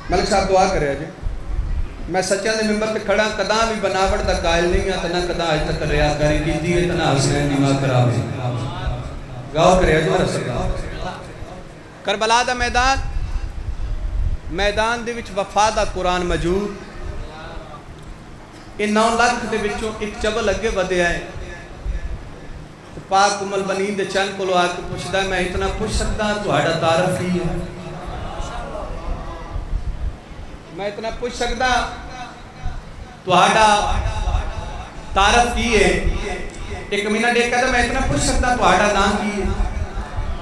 ملک صاحب دعا کرے آجے میں سچہ دے ممبر پہ کھڑا قدام بھی بناوٹ دا قائل نہیں ہے تنا قدام آج تک ریاض کاری کی دیئے تنا حسین نیمہ کرابے گاؤ کرے آجے میرا سردار کربلا دا میدان دے وچ وفا دا قرآن موجود ان 9 لاکھ دے وچوں ایک چبل اگے ودے آئے پاک امل بنین دے چند کو لو آکے پوچھتا ہے میں اتنا پوچھ سکتا تو ہاڑا تعرف ہی ہے میں اتنا پوچھ سکتا تو ہاڑا تعرف کی ہے ایک مہینہ دیکھ کہتا میں اتنا پوچھ سکتا تو ہاڑا نام کی ہے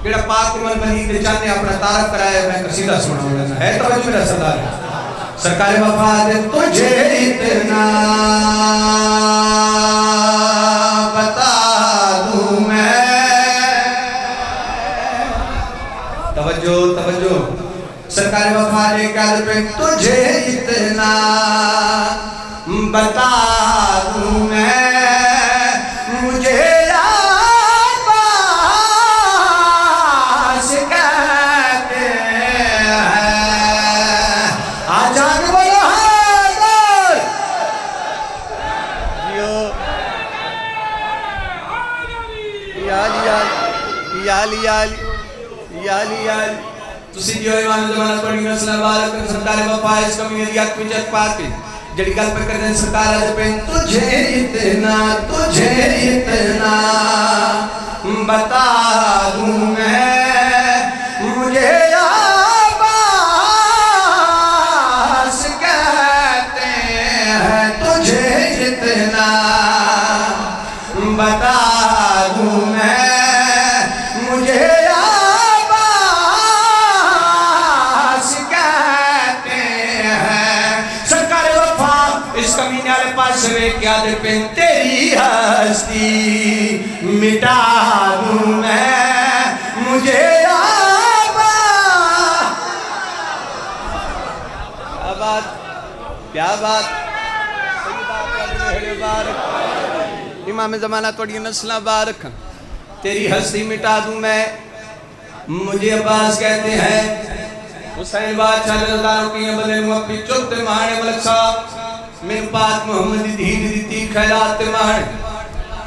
جڑا پاک امل بنین دے چند نے اپنا تعرف کرایا میں قصیدہ سنا ہونا ہے توجہ میرا سردار ہے سرکار وفا دے تجھے اتنا بتا دوں میں توجہ سرکار وفا دے کہا پہ تجھے اتنا بتا دوں میں مجھے تسی جو ایمان زمانت پڑھی میں صلی اللہ علیہ وسلم سرکار وفا اس کمی نے دیات پیچھت پاک جڑی گل پہ کر دیں سرکار آج پہ تجھے اتنا بتا دوں میں مجھے عباس کہتے ہیں تجھے اتنا بتا دوں میں مجھے عباس کہتے ہیں سرکار وفا اس کمینے والے پاس سے کیا دے پہ تیری ہستی مٹا دوں میں مجھے عباس کیا بات امام زمانہ توڑی نسلہ بارک تیری ہستی مٹا دوں میں مجھے عباس کہتے ہیں حسین بادشاہ جلدانوں کی بلے اپنی چکتے مہانے ملک صاحب میں پاک محمد دی دیتی خیرات مان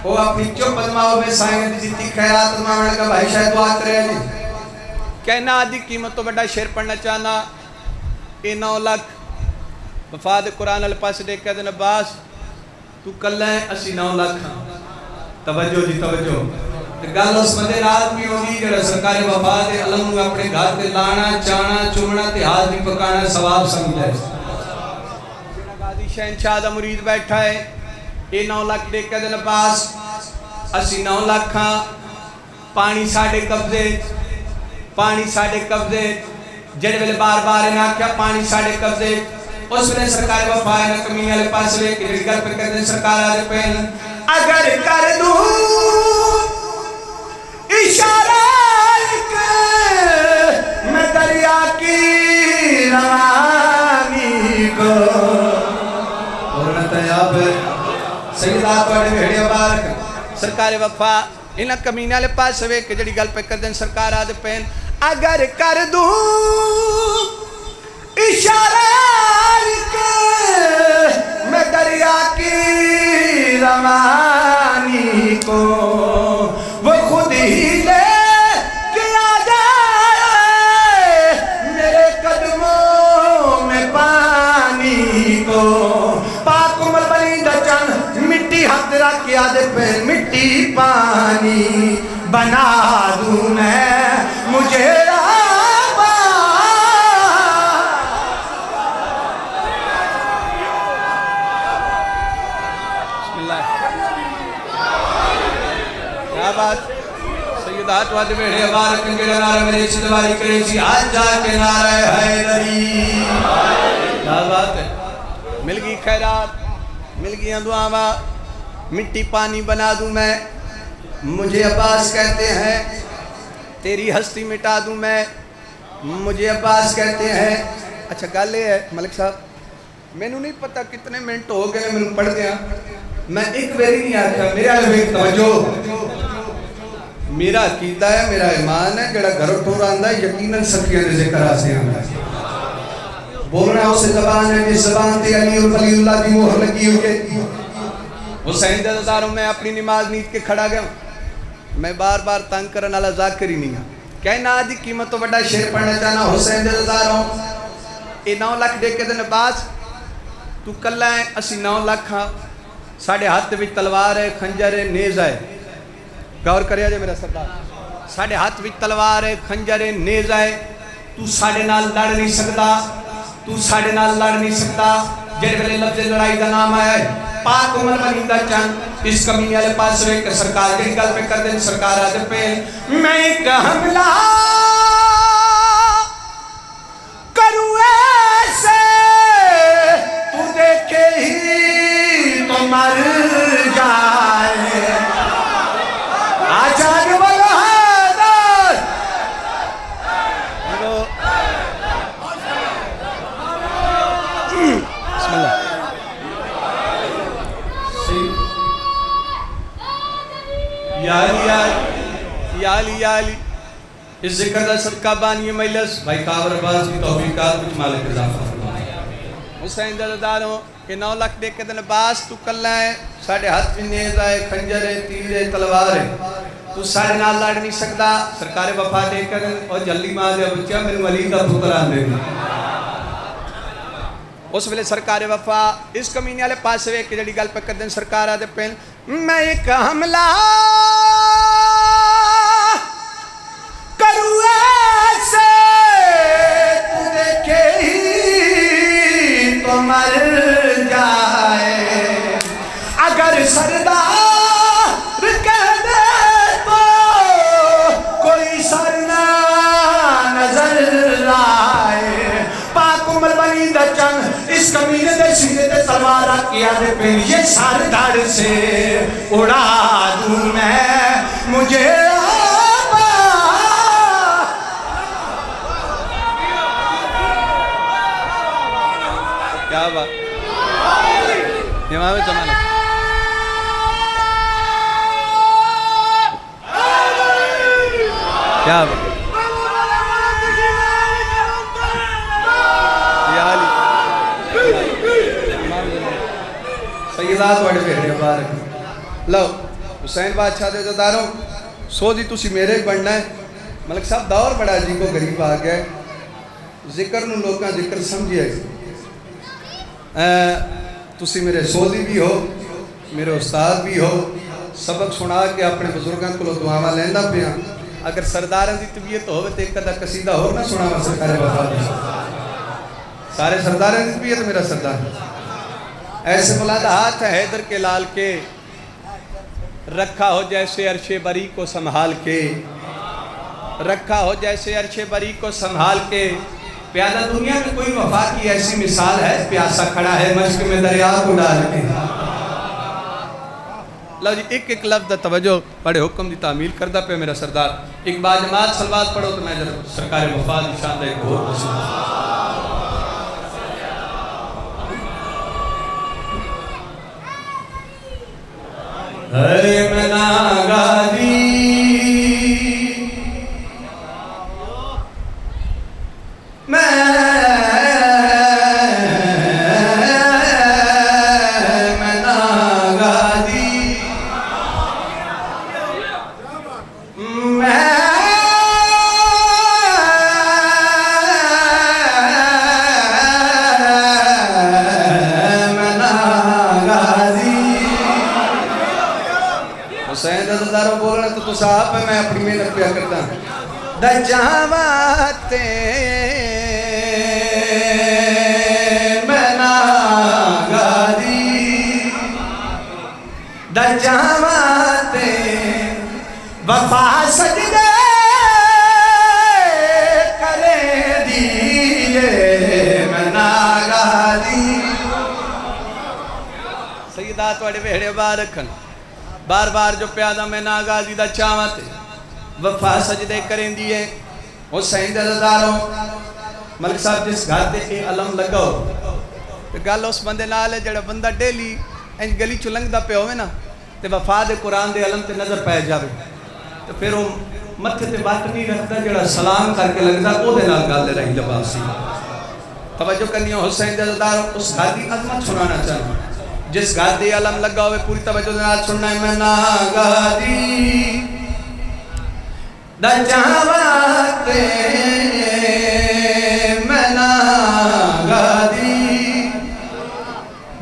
وہ اپنی چپ ازماؤ میں سائیں دی دیتی خیرات مان کا بھائی شاید دعا کرے جی کہنا آدھی قیمت تو بڑا شیر پڑھنا چاہنا اے 9 لاکھ وفاد قرآن الپاس دے کہ دن عباس تو کل ہے اسی 9 لاکھ توجہ جی توجہ گل اس مدے رات بھی ہوگی جڑا سرکار وفاد علم اپنے گھر تے لانا چانا چومنا تے ہاتھ بھی پکانا ثواب سمجھا ہے غازی شہنشاہ دا مرید بیٹھا ہے اے 9 لاکھ دے کہ دن عباس اسی 9 لاکھ پانی ساڑھے قبضے جڑے ویلے بار بار انہاں کیا پانی ساڑھے قبضے اس ویلے سرکار وفا ہے کمینی والے پاس لے کے گل پہ کر دیں سرکار آج پہن اگر کر دوں اشارہ میں دریا کی روانی کو اور نتیاب سیدات واڑے بھیڑے بارک سرکار وفا انہاں کمینی والے پاس لے کے جڑی گل پہ کر دیں سرکار آج پہن اگر کر دوں اشارہ میں دریا کی روانی کو وہ خود ہی لے کے آ جائے میرے قدموں میں پانی کو پاک عمر بلند چند مٹی ہاتھ رکھ کے آدھے پہ مٹی پانی بنا دوں میں مجھے سیدات واد بیڑے بارک انگیڑا نعرہ میرے چدواری کرے سی آج جا کے نعرہ حیدری کیا بات ہے مل گئی خیرات مل گئی دعاواں مٹی پانی بنا دوں میں مجھے عباس کہتے ہیں تیری ہستی مٹا دوں میں مجھے عباس کہتے ہیں اچھا گل یہ ہے ملک صاحب میں نے نہیں پتا کتنے منٹ ہو گئے میں نے پڑھ گیا میں ایک بیری نہیں آتا میرا ایک توجہ میرا عقیدہ ہے میرا ایمان ہے جڑا گھر ٹھور آندا ہے یقیناً سکھیاں دے ذکر آسے آندا ہے بولنا اسے زبان ہے جس زبان تے علی اور ولی اللہ دی مہر لگی ہوئے حسین داداروں میں اپنی نماز نیت کے کھڑا گیا میں بار بار تنگ کرنے والا ذاکر ہی نہیں ہوں کہنا آدھی قیمت تو بڑا شیر پڑھنا چاہنا حسین داداروں اے 9 لاکھ دے کے دن بعد تو کل ہے اسی 9 لاکھ ساڑھے ہاتھ بھی تلوار ہے خنجر ہے نیز ہے غور کریا جائے میرا سردار ساڑھے ہاتھ بھی تلوار ہے خنجر ہے نیز ہے تو ساڑھے نال لڑ نہیں سکتا جڑے ویلے لفظ لڑائی دا نام آیا ہے پاک عمر بلند چند اس کمینی والے پاس ہوئے کہ سرکار جڑی گل پہ کر دیں سرکار آج پہ میں ایک حملہ کروں ایسے تو دیکھے ہی تو مر جائے آچار والا حیدر بسم اللہ یا علی اس ذکر دا صدقہ بانی مجلس بھائی کاور عباس کی توفیقات کچھ مالک اضافہ حسین داداروں کہ 9 لاکھ دے کے دن عباس تو کل ہے ساڑھے ہاتھ بھی نیز ہے خنجر ہے تیر ہے تلوار ہے تو ساڑھے نال لڑ نہیں سکتا سرکار وفا دے کر اور جلدی ماں دے بچہ میرے ولی کا پتر آن دے اس ویلے سرکار وفا اس کمینی والے پاس ہوئے کہ جڑی گل پہ کر دیں سرکار آدھے پہن میں ایک حملہ کروں ایسے تو دیکھے ہی تو مر جائے اگر سردار کہہ دے تو کوئی سر نہ نظر آئے پاک عمر بلند چند اس کمینے دے سینے دے تلوار کیا دے پہ یہ سر دھڑ سے اڑا دوں میں مجھے کیا بات امام زمانہ کیا بات یا علی امام زمانہ لو حسین بادشاہ دے عزاداروں سو جی تسی میرے ہی بننا ہے. ملک صاحب دور بڑا جی کو غریب آ گیا ذکر نو لوکاں ذکر سمجھے تسی میرے سوزی بھی ہو میرے استاد بھی ہو سبق سنا کے اپنے بزرگاں کو دعاواں لیندا پیا. اگر سرداراں دی طبیعت ہوے تے ایک ادا قصیدہ ہور نہ سناواں سرکار وفا دی. سارے سرداراں دی طبیعت میرا سردار ایسے بلند ہاتھ ہے حیدر کے لال کے رکھا ہو جیسے عرش بری کو سنبھال کے رکھا ہو جیسے عرش بری کو سنبھال کے. پیادہ دنیا میں کوئی وفا کی ایسی مثال ہے پیاسا کھڑا ہے مشک میں دریا کو ڈال کے. لو جی ایک ایک لفظ توجہ بڑے حکم دی تعمیل کردہ پہ میرا سردار. ایک باجماعت سلوات پڑھو تو میں سرکار وفا دی شان دے ایک اور پسند. اے منا غازی صاحب میں اپنی محنت پیا کرتا ہوں. دجاوات منا غازی دجاوات وفا سجدے کرے دیئے منا غازی. سیدات واڑے ویڑے بارکھن بار بار جو پیادہ میں ناغازی دا چاوت وفا سجدے کریں دیئے. حسین دے عزاداروں ملک صاحب جس گھر دے اے علم لگاؤ تو گل اس بندے نال ہے جڑا بندہ ڈیلی انج گلی چلنگ دا پہ ہوئے نا تے وفا دے قرآن دے علم تے نظر پہ جاوے تو پھر وہ متھے تے بات نہیں رکھتا جڑا سلام کر کے لگتا او دے نال گل دے رہی لباسی. توجہ کرنی ہو حسین دے عزاداروں اس گھر دی عظمت سنانا چاہوں جس گھر دے علم لگا ہوئے پوری توجہ دے نال سننا ہے. میں ناغازی دجاوات میں ناغازی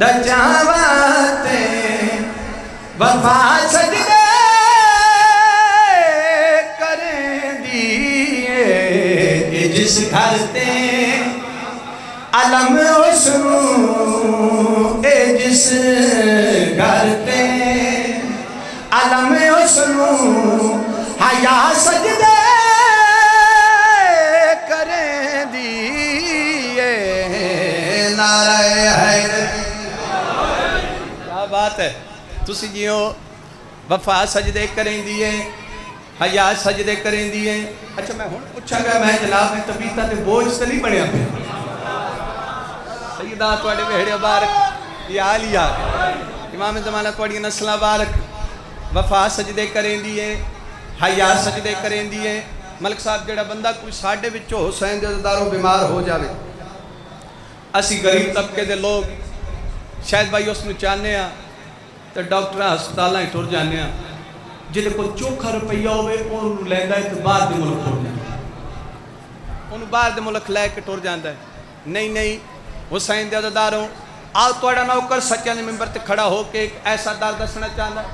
دجاوات وفا سجدے کریں دیئے. جس گھر تے علم اسنو جس گھر تے علم اسنو حیا سجدے کریں دیئے. نعرہ حیدر کیا بات ہے تسی جیو وفا سجدے کریں دیئے حیا سجدے کریں دیئے. اچھا میں ہوں پوچھا گیا میں جناب نے طبیعتہ تے بوجھ سے نہیں بڑھیا پہ سیدہ توڑے ویڑے بارک یا علیہ امام زمانہ توڑی نسلہ بارک وفا سجدے کریں دیئے حیا سجدے کریں دیئے. ملک صاحب جڑا بندہ کوئی ساڑھے بچو حسین دے عزاداروں بیمار ہو جاوے اسی غریب طبقے دے لوگ شاید بھائی اس میں چاہنے ہیں تو ڈاکٹر ہسپتالاں ہی ٹر جانے ہیں جدے کو چوکھا روپیہ ہوئے انہوں لیندہ ہے تو باہر دے ملک ٹر جاندہ ہے انہوں باہر دے ملک لے کے ٹر جاندہ ہے. نہیں حسین دے عزاداروں آؤ توڑا نوکر سچہ نے ممبر تے کھڑا ہو کے ایک ایسا دار دسنا چاہتا ہے.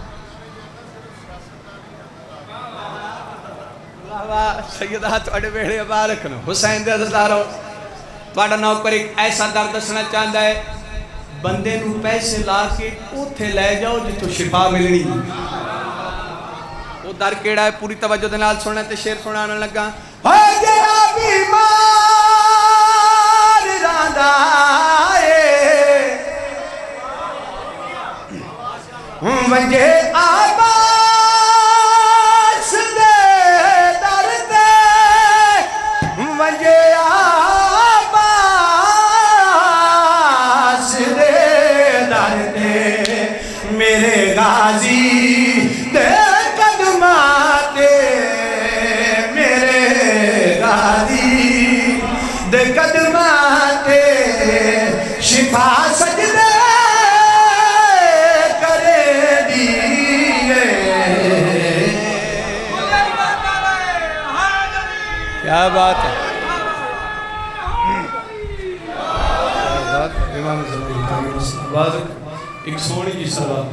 سیدہ توڑے بیڑے بارک نو حسین دے عزاداروں توڑا نوکر ایک ایسا دار دسنا چاہتا ہے بندے نو پیسے لا کے اوتھے لے جاؤ جتو شفا ملنی. وہ در کیڑا ہے پوری توجہ دے نال سننے تے شیر سنانا لگا. گیا بیمار راندائے ونجے آباس دے درد ونجے آباس دے درد میرے غازی دے قدماتے میرے غازی دے قدماتے شفا سجدے کرے دی کیا بات ہے. امام زمان ایک سونی کی سلام.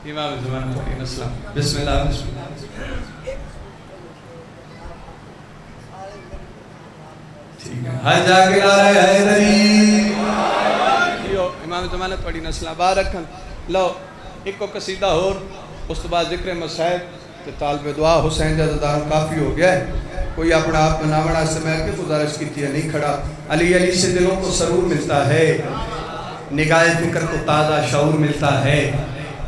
امام زمان علیہ السلام. بسم اللہ. بسم اللہ. ٹھیک ہے. ہر جا کے نعرہ حیدری. امام زمان تھوڑی نسل آباد رکھن. لو ایک کو قصیدہ اور اس تو بعد ذکر مسائب تے طالب دعا حسین جزادار کافی ہو گیا ہے. کوئی اپنا آپ بناونا سے میں کہ گزارش کی تھی نہیں کھڑا. علی علی سے دلوں کو سرور ملتا ہے, نگاہ فکر کو تازہ شعور ملتا ہے.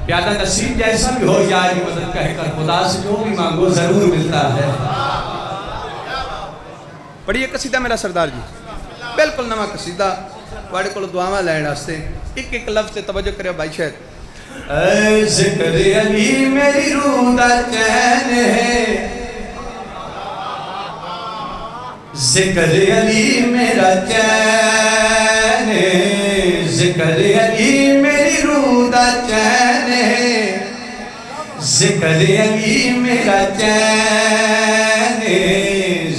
پیادہ نصیب جیسا بھی ہو یا علی مدد کہہ کر خدا سے جو بھی مانگو ضرور ملتا ہے. پڑھیے قصیدہ میرا سردار جی, بالکل نواں قصیدہ بڑے کو دعاواں لین واسطے. ایک ایک لفظ سے توجہ کرے بھائی شاید. اے ذکر علی میری روح دا چین ہے, ذکر علی میرا چین ہے, ذکر علی میری روح دا چین ہے, ذکر علی میرا چین ہے,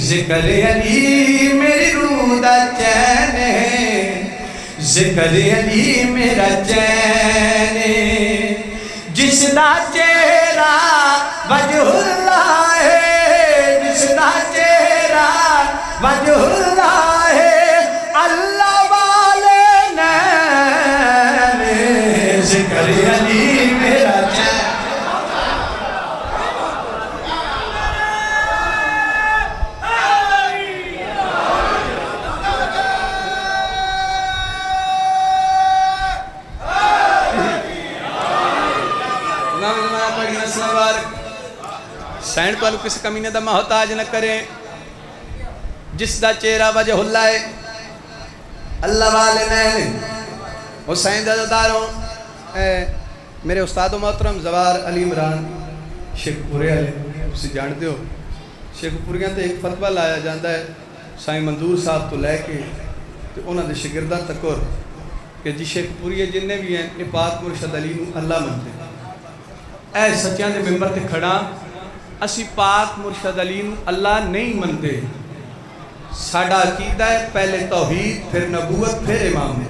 ذکر علی میری روح دا چین ہے, ذکر علی میرا چین ہے. جس دا چہرہ وجہ اللہ ہے, جس دا چہرہ وجہ اللہ ہے, اللہ والے نین, ذکر علی میرا چین. سینڈ تو کسی کمینے دا محتاج نہ کرے. جس دا چہرہ وجہ اللہ ہے, اللہ والے نین. حسین جزاداروں میرے استاد و محترم زوار علی عمران شیخ پورے والے اسے جانتے ہو. شیخ پوریاں تے ایک فتوہ لایا جاندہ ہے سائیں منظور صاحب تو لے کے تو انہوں نے شگردہ تک اور کہ جی شیخ پوریے جننے بھی ہیں یہ پاک مرشد علی اللہ منتے. اے سچیاں دے ممبر تے کھڑا اسی پاک مرشد علی اللہ نہیں منتے. ساڑھا عقیدہ ہے پہلے توحید پھر نبوت پھر امام ہے.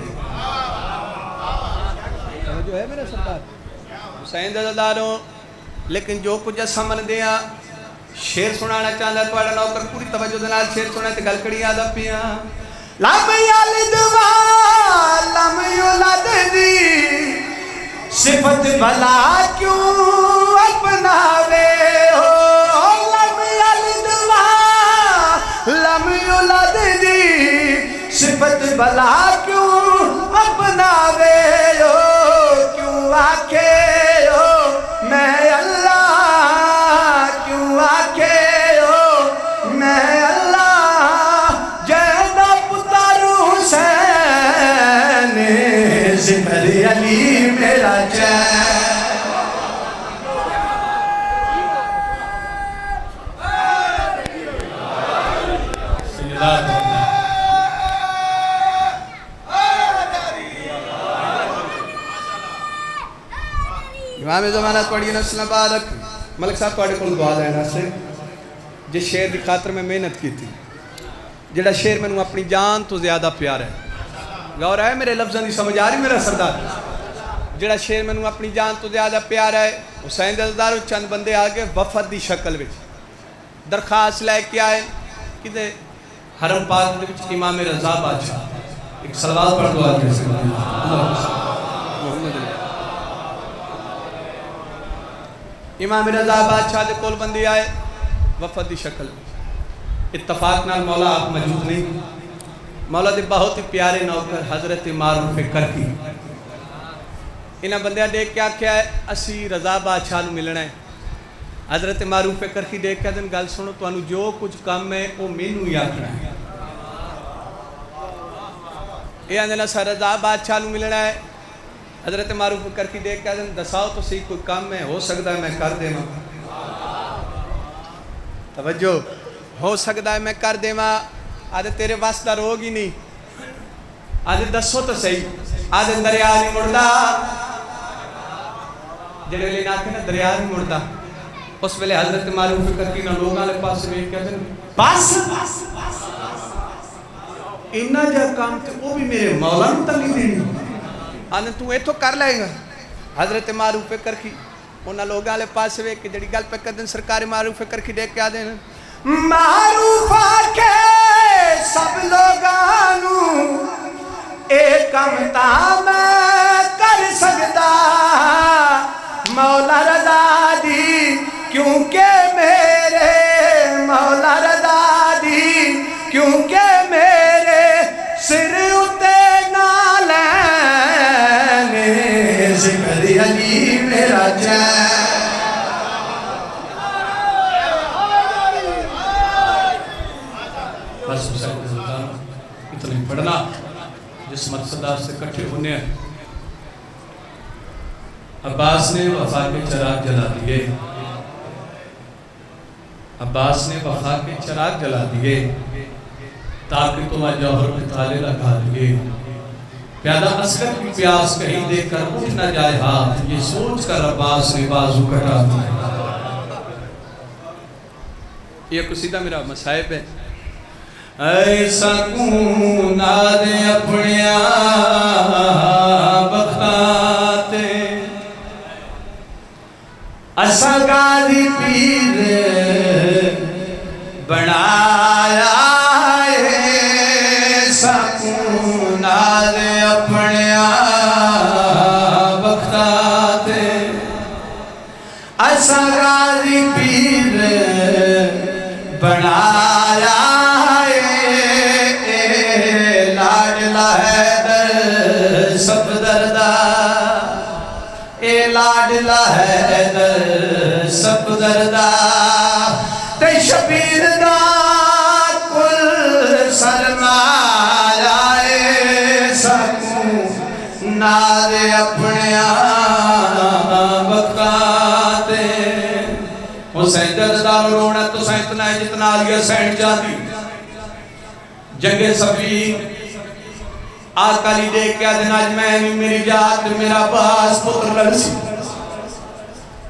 جو ہے میرا سردار حسین جزاداروں. لیکن جو کچھ ایسا من دیا شیر سنانا چاہتا ہے توڑا نوکر پوری توجہ دنال شیر سنانا تے گل کڑی آدھا پیا. لم یلد لم یولد دی صفت بھلا کیوں اپناوے ہو, لم یلد لم یولد دی صفت بھلا کیوں اپناوے ہو, کیوں آکھے ہو میں اللہ, کیوں آکھے ہو میں اللہ, جیدہ پتر حسین, ذکر علی میرا چین. امام زمانہ پڑھی نسل مبارک. ملک صاحب پڑھے کو دعا لینا سے جس شیر دی خاطر میں محنت کی تھی, جڑا شیر میں نے اپنی جان تو زیادہ پیار ہے. غور ہے میرے لفظوں دی سمجھ آ رہی میرا سردار. جڑا شیر میں نے اپنی جان تو زیادہ پیار ہے. حسین جزادار چند بندے آگے وفد دی شکل وچ درخواست لے کے آئے کہ حرم پاک دے وچ امام رضا بادشاہ ایک صلوات پڑھ دعا دے امام رضا بادشاہ دے کول بندے آئے وفد دی شکل. اتفاق نال مولا آپ موجود نہیں. مولا دے بہت ہی پیارے نوکر حضرت معروف کرکی انہاں بندیاں دیکھ کے آکھیا ہے اسی رضا بادشاہ نو ملنا ہے. حضرت معروف کرکی دیکھ کے دن گل سنو تو جو کچھ کام ہے وہ مینوں ہی آکھنا ہے. یہ آندھنا سا رضا بادشاہ نو ملنا ہے. حضرت معروف کرکی دیکھ کے دن دساؤ تو صحیح کوئی کام ہے ہو سکتا ہے میں کر دے ماں. توجہ ہو سکتا ہے میں کر دے ماں. آدھے تیرے واسطہ روگ ہی نہیں. آدھے دسو تو صحیح. آدھے دریا نہیں مڑدا جڑے ویلے نہ کہ نا دریا نہیں مڑتا اس ویلے حضرت معروف فکر کی نہ لوگاں لے پاس ویکھ کے آندے بس انہاں جا کام تے وہ بھی میرے مولا نوں تلی دینی آندے تو ایتھوں کر لے گا حضرت معروف فکر کی انہاں لوگاں لے پاس ویکھ کے جڑی گل پہ کردن سرکار معروف فکر کی دیکھ کے آندے معروف کے سب لوگاں نوں ایک کم تا میں کر سکدا مولا رضا دی کیونکہ میرے مولا رضا دی کیونکہ میرے سر اتے نالین ذکر علی میرا چین بس حسین اتنا ہی پڑھنا جس مقصد سے کٹھے ہونے ہیں عباس نے وفا کے چراغ جلا دیے عباس نے وفا کے چراغ جلا دیے تاکہ تمہیں جوہر میں تالے لگا دیے پیادہ اصغر کی پیاس کہیں دیکھ کر اٹھ نہ جائے ہاتھ یہ سوچ کر عباس نے بازو کٹا دیا یہ قصیدہ میرا مصائب ہے ایسا کون آدھے اپنیا بخاتے ایسا گادی پیر بنایا ایسا کون آدھے اپنیا بخاتے ایسا گادی پیر بنایا لاڈلا ہے در سب دردہ تے شبیر دا کل سرمایا سکوں نارے اپنے بکاتے حسین دردہ رونا تو سین اتنا ہے جتنا آلیا سین جاتی جنگ صفیر آقا لی دیکھ کے آدھن آج میں میری جات میرا باس پتر لڑسی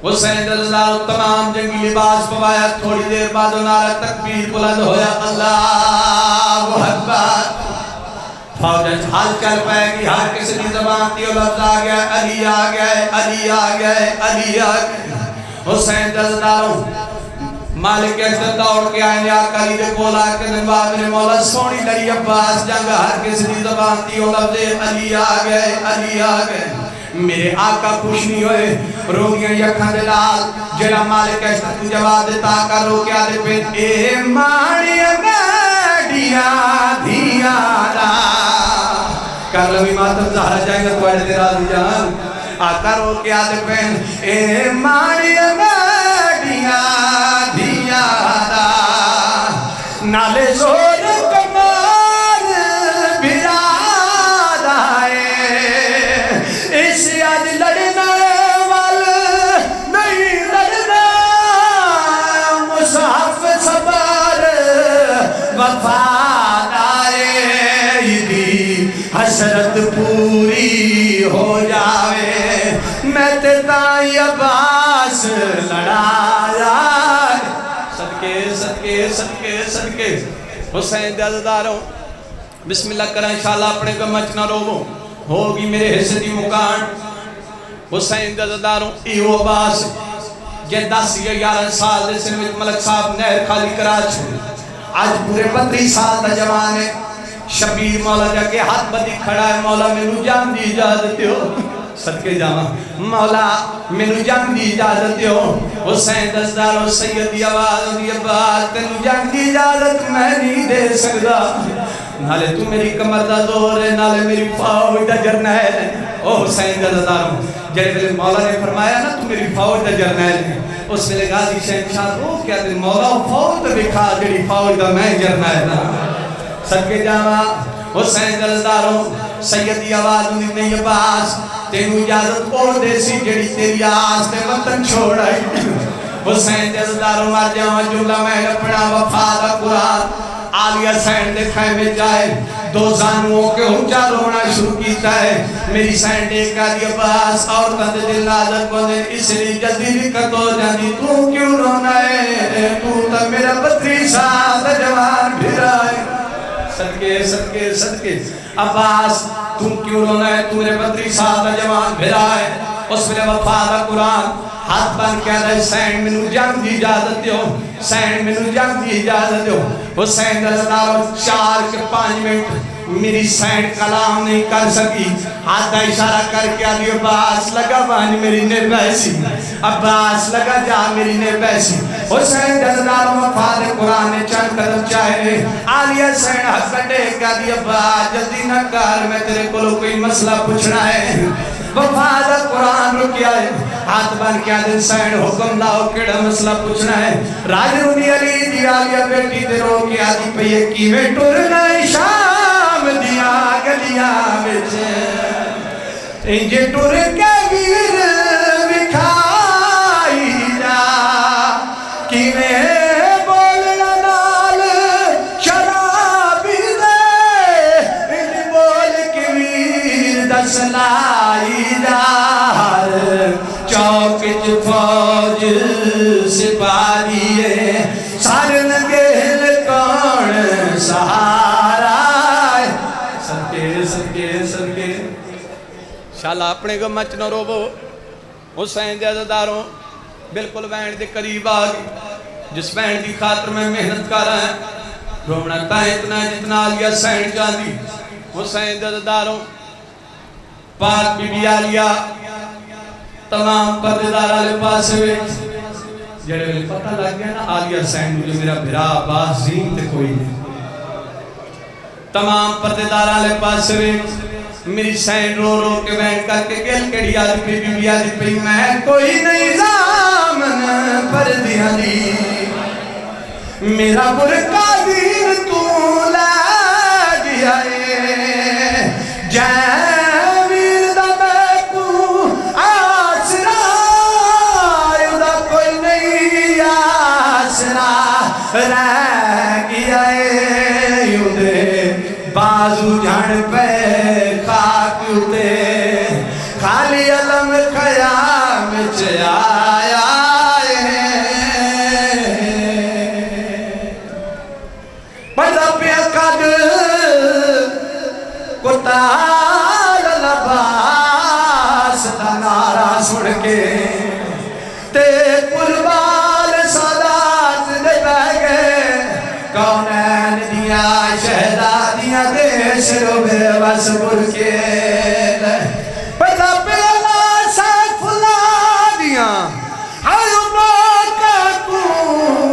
حسین اللہ تمام جنگی لباس پوایا تھوڑی دیر بعد نعرہ تکبیر بلند ہویا اللہ اکبر فوجن حال چل پائے گی ہر کسی کی زبان تھی اور لفظ آ گیا علی آ گیا علی آ گیا علی آ گیا حسین اللہ مالک اشتر دوڑ کے آئیں یا کلی دے کولا کے نبا میرے مولا سونی لڑی عباس جنگ ہر کسی دی زبان تھی اور لفظ علی آ گئے علی آ گئے میرے آقا خوش نہیں ہوئے روگیاں یکھاں دلال جڑا مالک اشتر تو جواب دیتا آقا رو کے آدھے پھر اے ماڑی میڈیاں دھیانا کر لوی ماتم زہرہ جائیں گا تو ایڈے تیرا دی جان آقا رو کے آدھے پھر اے ماڑی میڈیاں نالے زور کمار بجاد آئے اس آج لڑنا وال نہیں لڑنا مصحف صبر وفاد آئے دی حسرت پوری ہو جاوے میں تیتائی عباس لڑایا صدقے صدقے صدقے صدقے حسین دے عزداروں بسم اللہ کریں انشاءاللہ اپنے گمچ نہ روو ہوگی میرے حصے دی مکان حسین دے عزداروں ایو عباس جے 10 یا 11 سال دے سن وچ ملک صاحب نہر خالی کراچ آج پورے 35 سال دا جوان ہے شبیر مولا جا کے ہاتھ بدی کھڑا ہے مولا میں نو جان دی اجازت ہو صدقے جاما مولا میں نو جان دی اجازت ہو حسین دزدارو سیدی آواز دی عباس تینو جان دی اجازت میں نہیں دے سکتا نالے تو میری کمر دا زور ہے نالے میری فوج دا جرنیل ہے او حسین دزدارو جڑے ویلے مولا نے فرمایا نا تو میری فوج دا جرنیل ہے اس ویلے غازی شہنشاہ رو کیا دے مولا فوج دا دکھا جڑی فوج دا میں جرنیل ہے صدقے جاما حسین دزدارو سیدی آواز دی نہیں عباس تینو اجازت اور دیسی جڑی تیری آس تے وطن چھوڑ آئی حسین دزدارو مار جاؤں جملہ میں اپنا وفا دا قرآن آلیہ سین دے خیمے جائے دو زانووں کے ہنچا رونا شروع کیتا ہے میری سینڈ ایک آدھی عباس عورتاں دے دل نازک ہوندے اس لیے جلدی دقت ہو جاندی تو کیوں رونا ہے تو تا میرا 32 سال جوان پھرا ہے صدقے صدقے صدقے عباس تم کیوں رونا ہے تو میرے 32 سال جوان پھرا ہے اس میں وفا دا قرآن ہاتھ بان کیا رہے سینڈ منو جنگ دی اجازت دیو سینڈ منو جنگ دی اجازت دیو حسین دلدارو 4 کے 5 منٹ میری سینڈ کلام نہیں کر سکی ہاتھ دا اشارہ کر کے آدھی عباس لگا بانی میری نے بیسی عباس لگا جا میری نے بیسی حسین دلدارو وفاد قرآن نے چند قدم چاہے آلیہ سینڈ حق بٹے کہ آدھی عباس جلدی نہ کار میں تیرے کلو کوئی مسئلہ پوچھنا ہے وفاد قرآن رکیا ہے ہاتھ بان کیا دن سینڈ حکم لاؤ کیڑا مسئلہ پوچھنا ہے راج رونی علی دی آلیہ بیٹی دے رو کے آدھی پہیے کی میں ٹورنا شام دیا گلیاں بچے انجھے ٹور کے ویر بکھائی جا کی میں بولنا نال شرابی دے انجھے بول کے ویر دس لائی جا چوک فوج سپاہیے سار نگیل کون سہارا صدقے صدقے صدقے شالا اپنے گمہ چ نہ روبو حسین دے عزاداروں بالکل بینڈ دے قریب آگئی جس بینڈ دی خاطر میں محنت کر رہا ہے رومنا تا اتنا جتنا آلیہ سینڈ جاندی حسین دے عزاداروں پاک بی بی آلیہ تمام پردیدار آلے پاس ہوئے جڑے میں پتہ لگ گیا نا آلیہ سینڈ مجھے میرا بھرا باس زین تے کوئی نہیں تمام پردیدار آلے پاس ہوئے میری سینڈ رو رو کے بینڈ کر کے گل کڑی آدھی پہ بی بی آدھی پہ میں کوئی نہیں زامن پردیاں دی میرا برکا دین تو لگیا ہے جیویر دا میں کو آسرا یودا کوئی نہیں آسرا رہ گیا ہے یودے بازو جھڑ پہ خاک یودے خالی علم خیام چایا پڑھا پہ قد کتال لباس دنارا سڑ کے تے قربان صدات دے بہ گئے کونین دیا شہدادیاں دے شروع بے بس بر کے پڑھا پہ اللہ سیف اللہ دیاں ہر موقع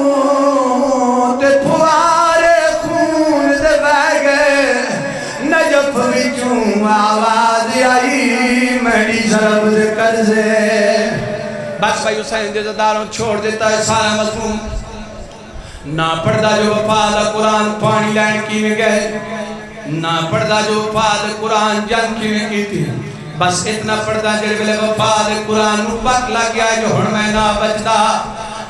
کون تے پھوارے خون دے بہ گئے نجف وچوں آواز آئی میری ضرب دے کرزے بس بھائی حسین دے عزاداروں چھوڑ دیتا ہے سارا مضمون نہ پڑھدا جو وفا دا قرآن پانی لین کی میں گئے نہ پڑھدا جو وفا دا قرآن جنگ کی میں کی تھی بس اتنا پڑھدا جڑے ویلے وفا دا قرآن نو پک لگ گیا جو ہن میں نہ بچدا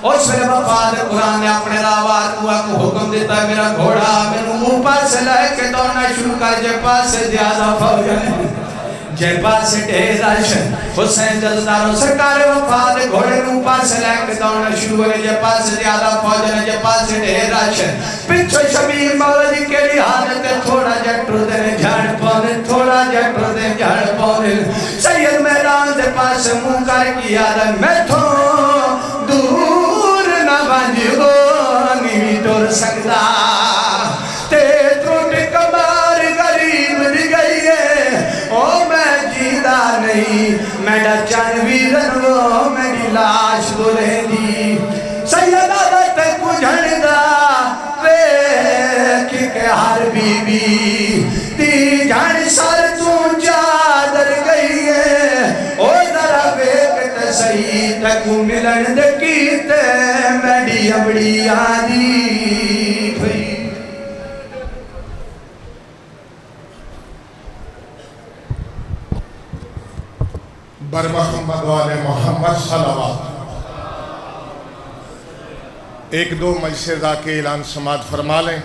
اس ویلے وفا دا قرآن نے اپنے راوار کو حکم دیتا ہے میرا گھوڑا مینوں اوپر سے لے کے دوڑنا شروع کر جے پاس سے زیادہ فوج ہے جے پاس سے ڈھیر رش حسین جلداروں سرکار وفا دے گھوڑے نو پاس سے لے کے دوڑنا شروع ہوئے جے پاس سے زیادہ فوج ہے جے پاس سے ڈھیر رش پچھو شبیر مولا جی کیڑی حالت ہے تھوڑا جٹو دے جھڑ پونے تھوڑا جٹو دے جھڑ پونے سید میدان دے پاس منہ کر کیا دے میں تھو دور نہ بنجی ہو نہیں ٹور سکتا تے ٹوٹ کمار غریب دی گئی ہے او میں جیدہ نہیں میڈا چانوی رنو میری لاش بولے دی سیدہ دتے کو جھڑدا ویکھ کے ہر بی بی تی جھڑ سر تو چادر گئی ہے او ذرا ویکھ تے صحیح تکو ملن دے کیتے میڈی ابڑی آدی بھئی بر محمد والے محمد صلوات ایک دو مجسے ذا کے اعلان سماعت فرما لیں